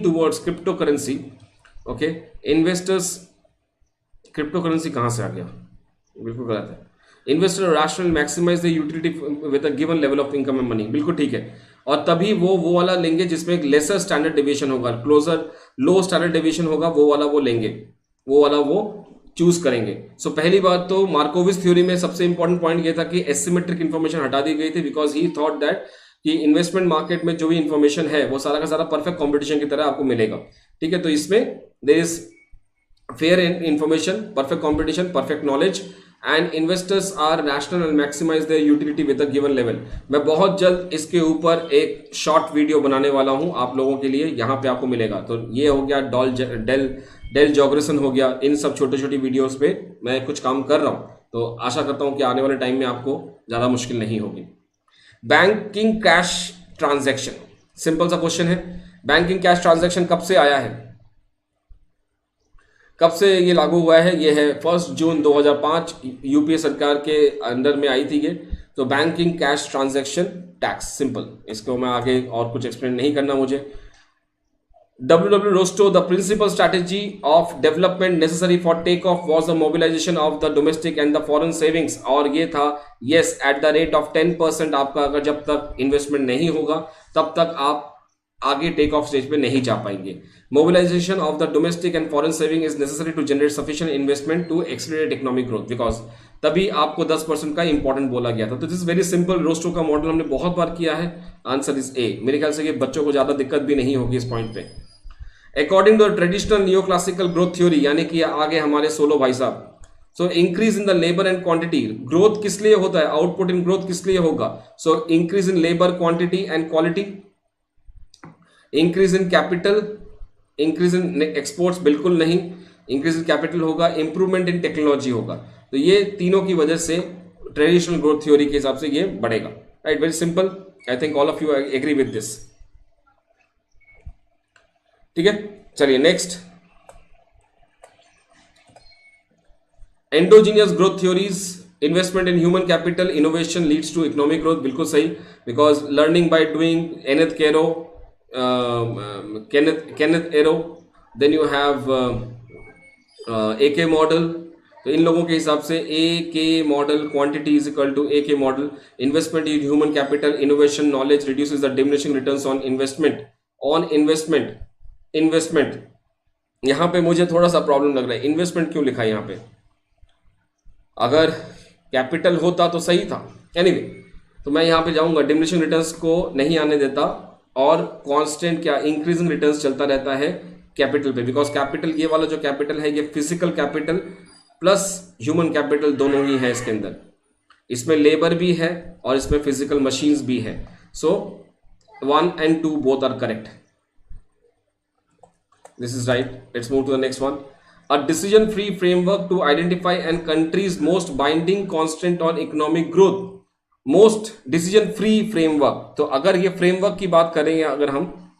towards crypto currency. Okay, investors, crypto currency कहाँ से आ गया, बिल्कुल गलत है। Investor rational maximize the utility with a given level of income and money, बिल्कुल ठीक है, और तभी वो वाला लेंगे जिसमें एक लेसर स्टैंडर्ड डेविएशन होगा, क्लोजर लो स्टैंडर्ड डेविएशन होगा, वो वाला वो लेंगे, वो वाला वो चूज करेंगे। सो पहली बात तो मार्कोविस थ्योरी में सबसे इंपॉर्टेंट पॉइंट ये था कि एसिमेट्रिक इन्फॉर्मेशन हटा दी गई थी, बिकॉज ही थॉट दैट कि इन्वेस्टमेंट मार्केट में जो भी इन्फॉर्मेशन है वो सारा का सारा परफेक्ट कॉम्पिटिशन की तरह आपको मिलेगा। ठीक है, तो इसमें there is fair information, perfect competition, perfect knowledge, and investors are rational and maximize their utility with a given level. मैं बहुत जल्द इसके ऊपर एक शॉर्ट वीडियो बनाने वाला हूं आप लोगों के लिए, यहाँ पे आपको मिलेगा। तो ये हो गया डेल जॉग्रेसन हो गया, इन सब छोटे छोटी वीडियोस पे मैं कुछ काम कर रहा हूँ, तो आशा करता हूँ कि आने वाले टाइम में आपको ज़्यादा मुश्किल नहीं होगी। बैंकिंग कैश ट्रांजैक्शन, सिंपल सा क्वेश्चन है, बैंकिंग कैश ट्रांजैक्शन कब से आया है, कब से ये लागू हुआ है, ये है 1 जून 2005, यूपीए सरकार के अंडर में आई थी ये। तो banking cash transaction tax, simple, इसको मैं आगे और कुछ एक्सप्लेन नहीं करना मुझे। W. Rostow, the principal strategy of development necessary for takeoff was the mobilization of the domestic and the foreign savings, और ये था yes at the rate of 10%, आपका अगर जब तक इन्वेस्टमेंट नहीं होगा तब तक आप आगे टेक ऑफ स्टेज पे नहीं जा पाएंगे। Mobilization of the domestic and foreign saving is necessary to generate sufficient investment to accelerate economic growth, because तभी आपको 10% का इंपॉर्टेंट बोला गया था। तो this is very simple, Rostow का मॉडल हमने बहुत बार किया है, आंसर इज ए। मेरे ख्याल से ये बच्चों को ज्यादा दिक्कत भी नहीं होगी इस पॉइंट पे। According to traditional neo classical growth theory, यानी कि आगे हमारे सोलो भाई साहब, so increase in the labour and quantity, growth किस लिए होता है, आउटपुट इन ग्रोथ किस लिए होगा, सो increase in labour quantity and quality, increase in capital increase in exports बिल्कुल नहीं, इंक्रीज इन कैपिटल होगा, इंप्रूवमेंट इन टेक्नोलॉजी होगा। तो ये तीनों की वजह से ट्रेडिशनल ग्रोथ थ्योरी के हिसाब से ये बढ़ेगा। Right, very simple. I think all of you agree with this. ठीक है, चलिए next, endogenous growth theories, investment in human capital innovation leads to economic growth, बिल्कुल सही, because learning by doing, Kenneth Arrow, then you have AK model. तो इन लोगों के हिसाब से AK model, quantity is equal to AK model, investment in human capital innovation knowledge reduces the diminishing returns on investment. यहां पे मुझे थोड़ा सा प्रॉब्लम लग रहा है, इन्वेस्टमेंट क्यों लिखा है यहां पे? अगर कैपिटल होता तो सही था। एनीवे, तो मैं यहां पे जाऊंगा, डिमिनिशिंग रिटर्न्स को नहीं आने देता और कांस्टेंट क्या इंक्रीजिंग रिटर्न्स चलता रहता है कैपिटल पे, बिकॉज कैपिटल, ये वाला जो कैपिटल है ये physical capital plus human capital दोनों ही है इसके अंदर। इसमें लेबर भी है और इसमें फिजिकल मशीन्स भी है। सो 1 and 2 both are correct. This is right. Let's move to the next one. A decision-free framework to identify and country's most binding constraint on economic growth. Most decision-free framework. तो अगर ये framework की बात करेंगे अगर हम,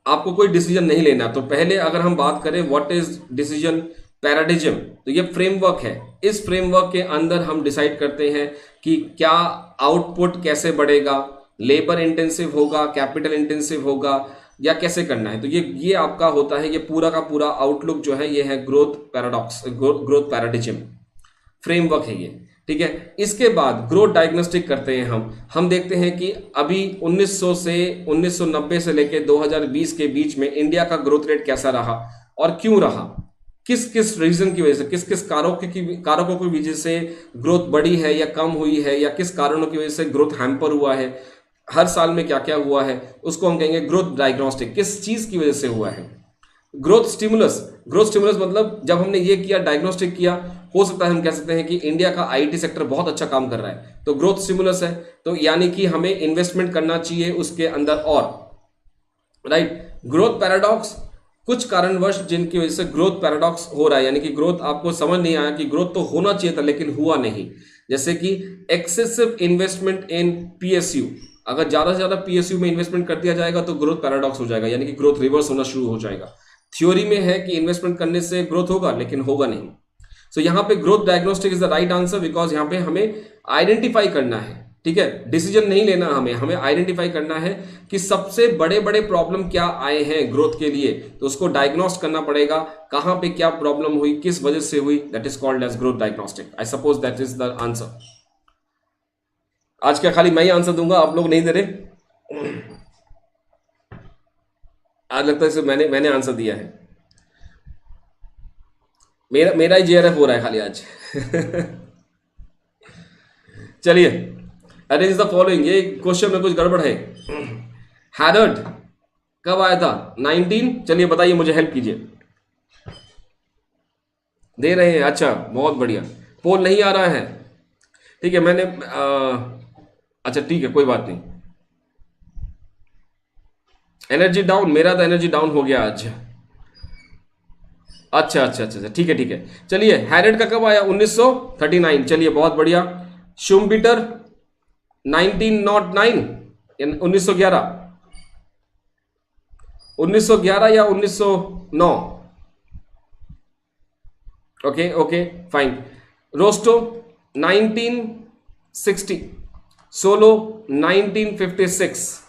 आपको कोई डिसीजन नहीं लेना, तो पहले अगर हम बात करें व्हाट इज डिसीजन पैराडिज्म, तो ये फ्रेमवर्क है। इस फ्रेमवर्क के अंदर हम डिसाइड करते हैं कि क्या आउटपुट कैसे बढ़ेगा, लेबर इंटेंसिव होगा, कैपिटल इंटेंसिव होगा, या कैसे करना है। तो ये आपका होता है, ये पूरा का पूरा आउटलुक जो है ये है ग्रोथ पैराडिज्म फ्रेमवर्क है ये। ठीक है, इसके बाद ग्रोथ डायग्नोस्टिक करते हैं हम देखते हैं कि अभी 1990 से लेकर 2020 के बीच में इंडिया का ग्रोथ रेट कैसा रहा और क्यों रहा, किस किस रीजन की वजह से, किस किस कारकों की वजह से ग्रोथ बढ़ी है या कम हुई है, या किस कारणों की वजह से ग्रोथ हैम्पर हुआ है, हर साल में क्या क्या हुआ है, उसको हम कहेंगे ग्रोथ डायग्नोस्टिक। किस चीज की वजह से हुआ है। ग्रोथ स्टिमुलस मतलब जब हमने ये किया, डायग्नोस्टिक किया, हो सकता है हम कह सकते हैं कि इंडिया का IT सेक्टर बहुत अच्छा काम कर रहा है, तो ग्रोथ स्टिमुलस है, तो यानी कि हमें इन्वेस्टमेंट करना चाहिए उसके अंदर। और राइट, ग्रोथ पैराडॉक्स, कुछ कारणवश जिनकी वजह से ग्रोथ पैराडॉक्स हो रहा है, यानी कि ग्रोथ आपको समझ नहीं आया कि ग्रोथ तो होना चाहिए था लेकिन हुआ नहीं। जैसे कि एक्सेसिव इन्वेस्टमेंट इन PSU, अगर ज्यादा से ज्यादा PSU में इन्वेस्टमेंट कर दिया जाएगा तो ग्रोथ पैराडॉक्स हो जाएगा, यानी कि ग्रोथ रिवर्स होना शुरू हो जाएगा। थ्योरी में है कि इन्वेस्टमेंट करने से ग्रोथ होगा लेकिन होगा नहीं। सो यहाँ पे growth diagnostic is the right answer, because यहाँ पे हमें आइडेंटिफाई करना है। ठीक है, डिसीजन नहीं लेना, हमें आइडेंटिफाई करना है कि सबसे बड़े बड़े प्रॉब्लम क्या आए हैं ग्रोथ के लिए, तो उसको डायग्नोस्ट करना पड़ेगा, कहां पे क्या प्रॉब्लम हुई, किस वजह से हुई, that is called as growth diagnostic. I suppose that is the answer. आज क्या खाली मैं ही आंसर दूंगा, आप लोग नहीं दे रहे? आज लगता है सिर्फ मैंने आंसर दिया है, मेरा ही JRF हो रहा है खाली आज। चलिए, अरेंज द फॉलोइंग, ये क्वेश्चन में कुछ गड़बड़ है। हैरड कब आया था? 19। चलिए बताइए, मुझे हेल्प कीजिए। दे रहे हैं, अच्छा बहुत बढ़िया। पोल नहीं आ रहा है, ठीक है, मैंने अच्छा ठीक है, कोई बात नहीं। एनर्जी डाउन, मेरा तो एनर्जी डाउन हो गया आज। अच्छा, ठीक है। चलिए, हैरेड का कब आया? 1939। चलिए बहुत बढ़िया। शुम्पीटर 1909 1911 या 1909? Okay fine. Rosto 1960, solo 1956।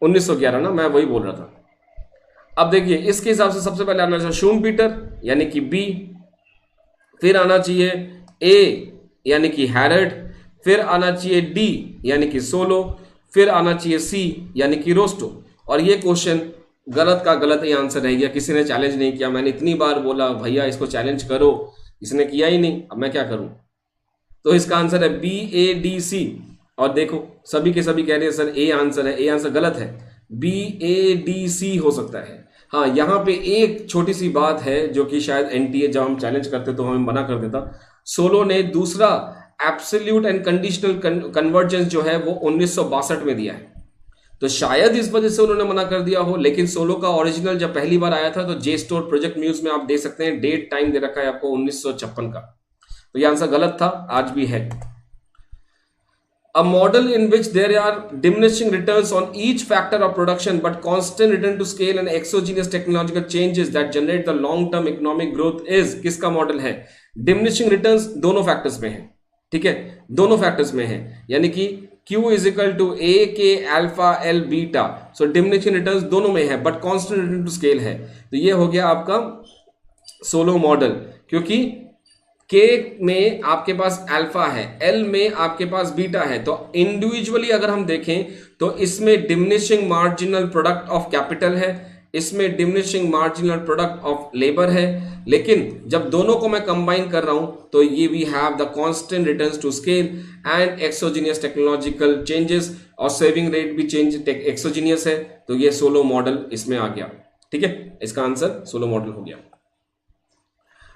1911 ना, मैं वही बोल रहा था। अब देखिए, इसके हिसाब से सबसे पहले आना चाहिए शुम्पीटर यानी कि बी, फिर आना चाहिए ए यानी कि हैरड, फिर आना चाहिए डी यानी कि सोलो, फिर आना चाहिए सी यानी कि रोस्टो। और ये क्वेश्चन गलत का गलत ही आंसर रह गया, किसी ने चैलेंज नहीं किया। मैंने इतनी बार बोला भैया इसको चैलेंज करो, इसने किया ही नहीं, अब मैं क्या करूं। तो इसका आंसर है BADC। और देखो सभी के सभी कह रहे हैं सर ए आंसर है, ए आंसर गलत है, BADC हो सकता है। हाँ, यहाँ पे एक छोटी सी बात है जो कि शायद NTA जब हम चैलेंज करते तो हमें मना कर देता। सोलो ने दूसरा एब्सोल्यूट एंड कंडीशनल कन्वर्जेंस जो है वो 1962 में दिया है। तो तो शायद इस वजह से उन्होंने मना कर दिया हो, लेकिन सोलो का ओरिजिनल जब पहली बार आया था तो जे स्टोर प्रोजेक्ट न्यूज में आप दे सकते हैं, डेट टाइम दे रखा है आपको 1956 का। तो ये आंसर गलत था, आज भी है। A model in which there are diminishing returns on each factor of production but constant return to scale and exogenous technological changes that generate the long term economic growth is, किसका model है? diminishing returns दोनों factors में है, ठीक है, दोनों factors में है, यानी कि Q is equal to A K alpha L beta, so diminishing returns दोनों में है but constant return to scale है। तो ये हो गया आपका सोलो मॉडल, क्योंकि के में आपके पास अल्फा है, एल में आपके पास बीटा है, तो इंडिविजुअली अगर हम देखें तो इसमें diminishing marginal product of capital है, इसमें diminishing marginal product of labour है, लेकिन जब दोनों को मैं कंबाइन कर रहा हूं तो ये we have the constant returns to scale and exogenous technological changes, और सेविंग रेट भी चेंज एक्सोजीनियस है, तो ये सोलो मॉडल इसमें आ गया, ठीक है, इसका आंसर सोलो मॉडल हो गया।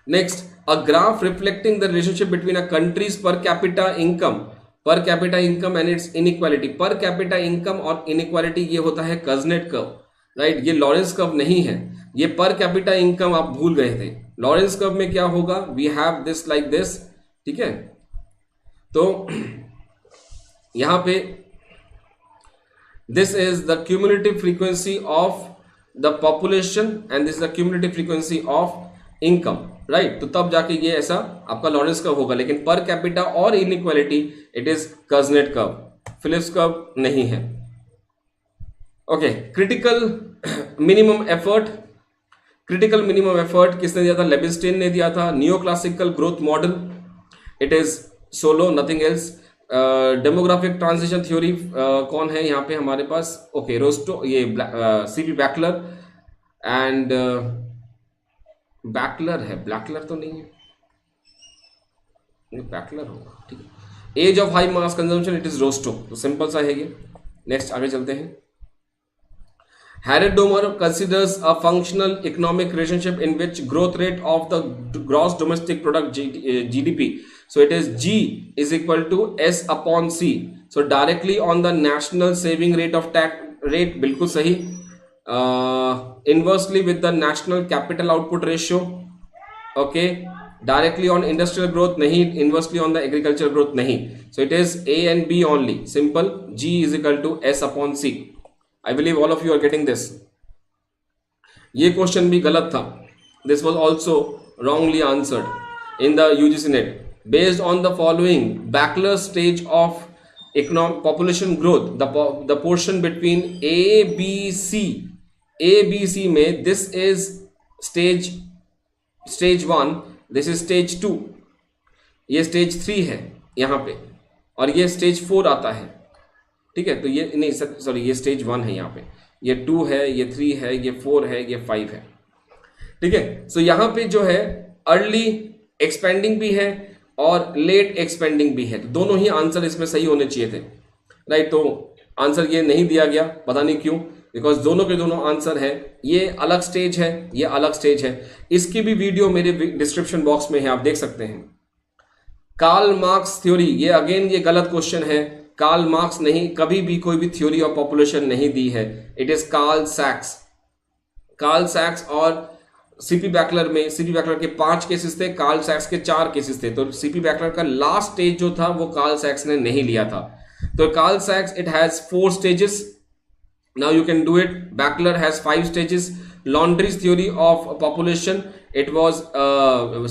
Next, a graph reflecting the relationship between a country's per capita income and its inequality। per capita income और inequality ये होता है कजनेट कर्व, राइट, ये लॉरेंस कर्व नहीं है, ये पर कैपिटा इनकम आप भूल गए थे। लॉरेंस कर्व में क्या होगा, we have this like this, ठीक है, तो यहां पे this is the cumulative frequency of the population and this is the cumulative frequency of income, right, तो तब जाके ये ऐसा आपका लॉरेंस कर्व होगा, लेकिन पर कैपिटा और inequality it is Kuznets curve, Phillips curve नहीं है। ओके, क्रिटिकल मिनिमम एफर्ट किसने दिया था? लेविस्टेन ने दिया था। Neo classical growth model, it is solo, nothing else. Demographic transition theory कौन है यहाँ पे हमारे पास? ओके, रोस्टो, ये सीपी बैकलर एंड बैकलर है, ब्लैकलर तो नहीं है, ये बैकलर होगा, ठीक है। Age of high mass consumption, it is Rostow, तो सिंपल सा है ये। नेक्स्ट आगे चलते हैं। Harrod-Domer considers a functional economic relationship in which growth rate of the gross domestic product GDP, so it is G is equal to S upon C, so directly on the national saving rate of tax rate, बिल्कुल सही। Inversely with the national capital output ratio, okay, directly on industrial growth नहीं, inversely on the agricultural growth नहीं, so it is A and B only, simple, G is equal to S upon C। I believe all of you are getting this। ये question भी गलत था, this was also wrongly answered in the UGC NET based on the following bachelor stage of economic population growth, the portion between A B C में this is stage 1, this is stage 2, ये stage 3 है यहाँ पे, और ये stage 4 आता है, ठीक है, तो ये नहीं सॉरी, ये स्टेज 1 है, यहाँ पे ये 2 है, ये 3 है, ये 4 है, ये 5 है, ठीक है। सो यहाँ पे जो है अर्ली एक्सपेंडिंग भी है और लेट एक्सपेंडिंग भी है, तो दोनों ही आंसर इसमें सही होने चाहिए थे, राइट। तो आंसर ये नहीं दिया गया, पता नहीं क्यों, बिकॉज दोनों के दोनों आंसर है, ये अलग स्टेज है, ये अलग स्टेज है। इसकी भी वीडियो मेरे डिस्क्रिप्शन बॉक्स में है, आप देख सकते हैं। कार्ल मार्क्स थ्योरी, ये अगेन ये गलत क्वेश्चन है, कार्ल मार्क्स नहीं, कभी भी कोई भी थ्योरी ऑफ पॉपुलेशन नहीं दी है, इट इज कार्ल सैक्स। और सीपी बैकलर के 5 केसेस थे, कार्ल सैक्स के 4 केसेस थे, तो सीपी बैकलर का लास्ट स्टेज जो था वो कार्ल सैक्स ने नहीं लिया था। तो कार्ल सैक्स it has 4 stages, now you can do it. Backler has 5 stages. Landry's theory of population, it was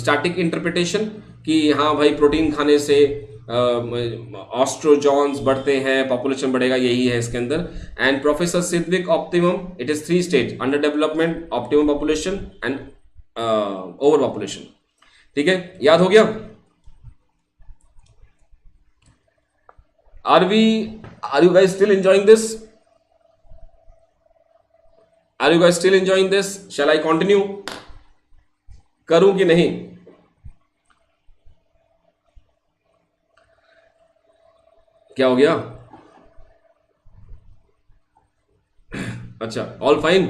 static interpretation कि हाँ भाई प्रोटीन खाने से ऑस्ट्रोजॉन्स बढ़ते हैं, पॉपुलेशन बढ़ेगा, यही है इसके अंदर। And professor Sidgwick optimum, it is 3 stage, under development, optimum population and over population, ठीक है, याद हो गया। Are you guys still enjoying this? Are you guys still enjoying this? Shall I continue करूं कि नहीं? क्या हो गया? अच्छा, ऑल फाइन।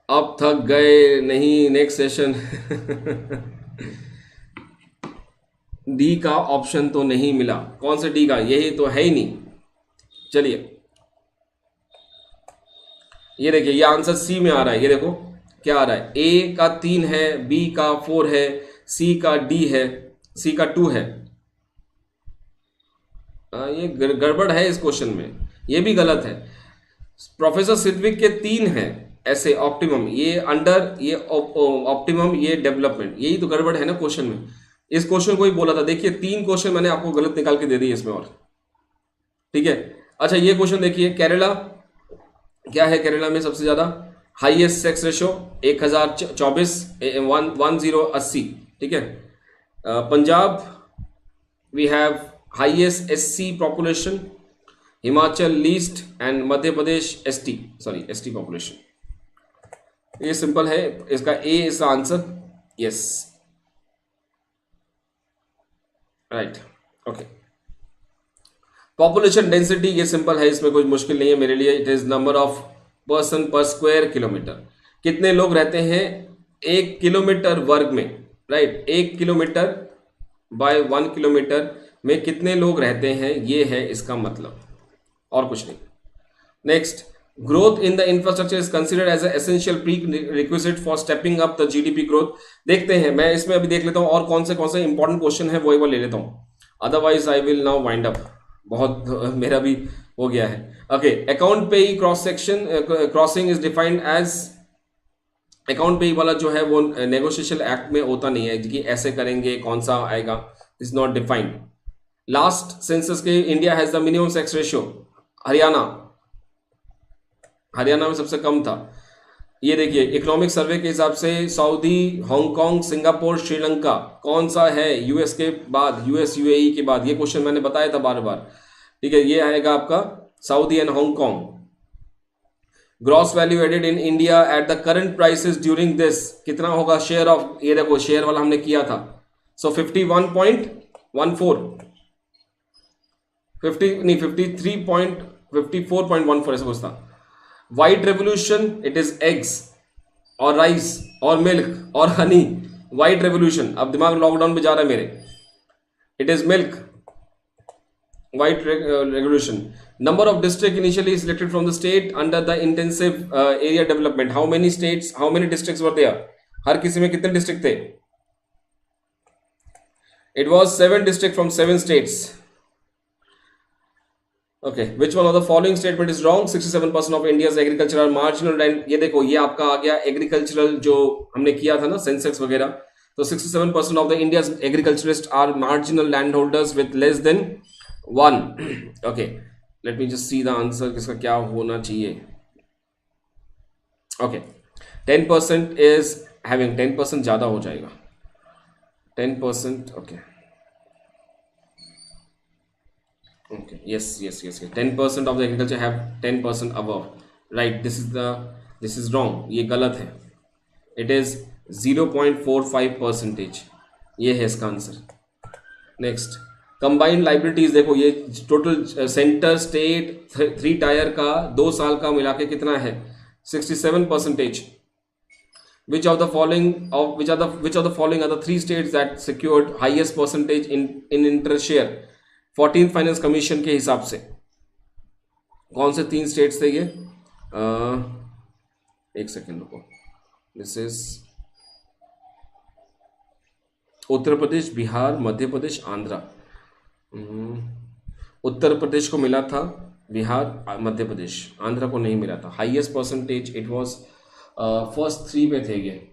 अब थक गए नहीं, नेक्स्ट सेशन। डी का ऑप्शन तो नहीं मिला, कौन से डी का, यही तो है ही नहीं। चलिए ये देखिए, ये आंसर सी में आ रहा है, ये देखो क्या आ रहा है, ए का 3 है, बी का 4 है, सी का डी है, सी का 2 है। ये गड़बड़ है इस क्वेश्चन में, ये भी गलत है। प्रोफेसर सिद्विक के 3 हैं ऐसे ऑप्टिमम, ये अंडर, ये ऑप्टिमम, ये डेवलपमेंट, यही तो गड़बड़ है ना क्वेश्चन में। इस क्वेश्चन को ही बोला था, देखिए 3 क्वेश्चन मैंने आपको गलत निकाल के दे दिए इसमें, और ठीक है। अच्छा ये क्वेश्चन देखिए, केरला क्या है, केरला में सबसे ज्यादा हाईएस्ट सेक्स रेशो 1024, 1080, ठीक है। Punjab we have highest SC population, Himachal least, and Madhya Pradesh ST population. ये सिंपल है, इसका A is answer, yes right, okay. Population density, ये सिंपल है, इसमें कोई मुश्किल नहीं है मेरे लिए। It is number of person per square kilometer, कितने लोग रहते हैं 1 किलोमीटर वर्ग में, राइट। 1 किलोमीटर बाय 1 किलोमीटर में कितने लोग रहते हैं, ये है इसका मतलब, और कुछ नहीं। Next, growth in the infrastructure is considered as essential prerequisite for stepping up the GDP growth. देखते हैं, मैं इसमें अभी देख लेता हूं और कौन से इंपॉर्टेंट क्वेश्चन है वो एक बार ले लेता हूं, otherwise I will now wind up, बहुत मेरा भी हो गया है। Okay, account payee cross section crossing is defined as, account payee वाला जो है वो नेगोशिएशन एक्ट में होता नहीं है कि ऐसे करेंगे, कौन सा आएगा, is not defined. Last census के India has the minimum sex ratio, Haryana में सबसे कम था। ये देखिए, इकोनॉमिक सर्वे के हिसाब से सऊदी, हांगकांग, सिंगापुर, श्रीलंका कौन सा है यूएस के बाद, यूएस यूएई के बाद, ये क्वेश्चन मैंने बताया था बार बार, ठीक है। ये आएगा आपका Saudi and Hong Kong. Gross value added in India at the current prices during this, कितना होगा शेयर ऑफ, ये देखो शेयर वाला हमने किया था, सो 51.14, 53.54.14 ऐसा कुछ था। White revolution, it is eggs और राइस और मिल्क और हनी, व्हाइट रेवोल्यूशन, अब दिमाग लॉकडाउन में जा रहा है मेरे, it is milk, white revolution. Number of district initially selected from the state under the intensive area development, how many districts were there, हर किसी में कितने डिस्ट्रिक्ट थे, it was 7 district from 7 states. Okay, which one of the following statement is wrong, 67% of India's agricultural marginal land, ये देखो ये आपका आ गया एग्रीकल्चरल, जो हमने किया था ना सेंसेक्स वगैरह, तो 67% of the India's agriculturist are marginal land holders with less than 1। Okay, let me just see the answer, किसका क्या होना चाहिए। ओके, 10% इज हैविंग, 10% ज्यादा हो जाएगा, 10%, okay okay, yes, 10% of the agriculture have 10% above, right, this is wrong, ये गलत है, it is 0.45%, ये है इसका आंसर। नेक्स्ट, कंबाइंड लाइबिलिटीज, देखो ये टोटल सेंटर स्टेट 3 टायर का 2 साल का मिला के कितना है 67%। which of the following are the 3 states that secured highest percentage in inter-share 14th finance commission के हिसाब से, कौन से 3 स्टेट्स थे ये, एक सेकेंड रुको, दिस इज उत्तर प्रदेश, बिहार, मध्य प्रदेश, आंध्रा। उत्तर प्रदेश को मिला था, बिहार, मध्य प्रदेश, आंध्रा को नहीं मिला था। Highest percentage it was first 3 पे थे ये,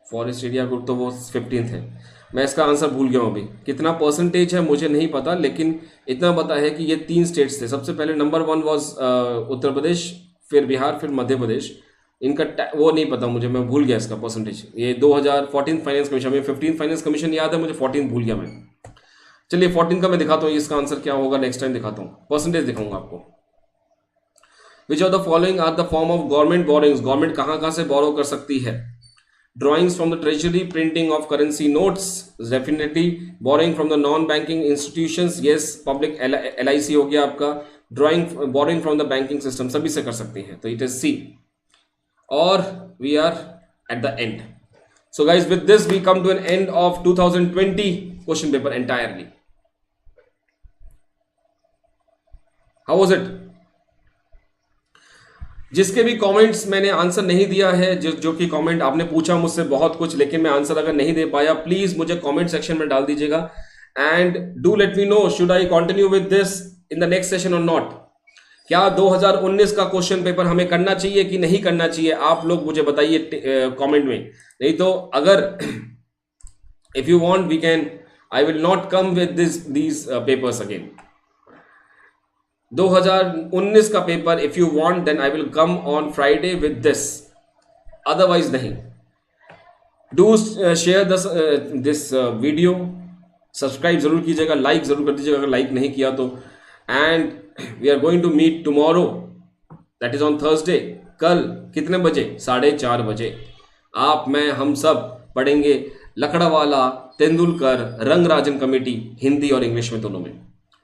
फॉरेस्ट एरिया ग्रुप तो वो 15th है। मैं इसका आंसर भूल गया हूँ अभी, कितना परसेंटेज है मुझे नहीं पता, लेकिन इतना पता है कि ये 3 स्टेट्स थे। सबसे पहले नंबर 1 वाज उत्तर प्रदेश, फिर बिहार, फिर मध्य प्रदेश। इनका वो नहीं पता मुझे, मैं भूल गया इसका परसेंटेज। ये 2014 फाइनेंस कमीशन में, 15 फाइनेंस कमीशन याद है मुझे, 14 भूल गया मैं। चलिए 14 का मैं दिखाता हूँ इसका आंसर क्या होगा, नेक्स्ट टाइम दिखाता हूँ, परसेंटेज दिखाऊंगा आपको। Which of the following are the form of government borrowings, government कहाँ से बोरो कर सकती है। Drawings from the treasury, printing of currency notes, definitely borrowing from the non-banking institutions, yes, public LIC हो गया आपका, borrowing from the banking system, सभी से कर सकते हैं, तो it is C। or we are at the end. So guys, with this we come to an end of 2020 question paper entirely. How was it? जिसके भी कमेंट्स मैंने answer नहीं दिया है, जो कि कमेंट आपने पूछा मुझसे बहुत कुछ, लेकिन मैं आंसर अगर नहीं दे पाया, प्लीज मुझे कमेंट सेक्शन में डाल दीजिएगा and do let me know should I continue with this in the next session और नॉट. क्या 2019 का क्वेश्चन पेपर हमें करना चाहिए कि नहीं करना चाहिए, आप लोग मुझे बताइए कमेंट में. नहीं तो अगर if you want we can, I will not come with these papers again. 2019 का paper if you want then I will come on Friday with this, otherwise नहीं. Do share this video, subscribe जरूर कीजिएगा, like जरूर कर दीजिएगा अगर like नहीं किया तो. And we are going to meet tomorrow, that is on Thursday. कल कितने बजे? 4:30 बजे. आप, मैं, हम सब पढ़ेंगे लकड़ावाला, तेंदुलकर, रंगराजन कमेटी, हिंदी और इंग्लिश में दोनों में.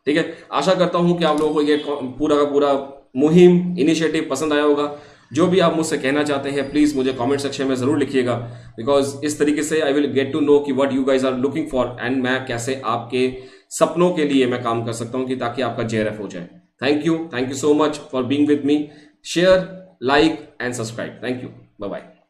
ठीक है, आशा करता हूं कि आप लोगों को ये पूरा का पूरा मुहिम, इनिशिएटिव पसंद आया होगा. जो भी आप मुझसे कहना चाहते हैं प्लीज मुझे कमेंट सेक्शन में जरूर लिखिएगा, बिकॉज इस तरीके से I will get to know कि what you guys are looking for and मैं कैसे आपके सपनों के लिए मैं काम कर सकता हूं कि ताकि आपका JRF हो जाए. Thank you so much for being with me. Share, like and subscribe. Thank you, bye bye.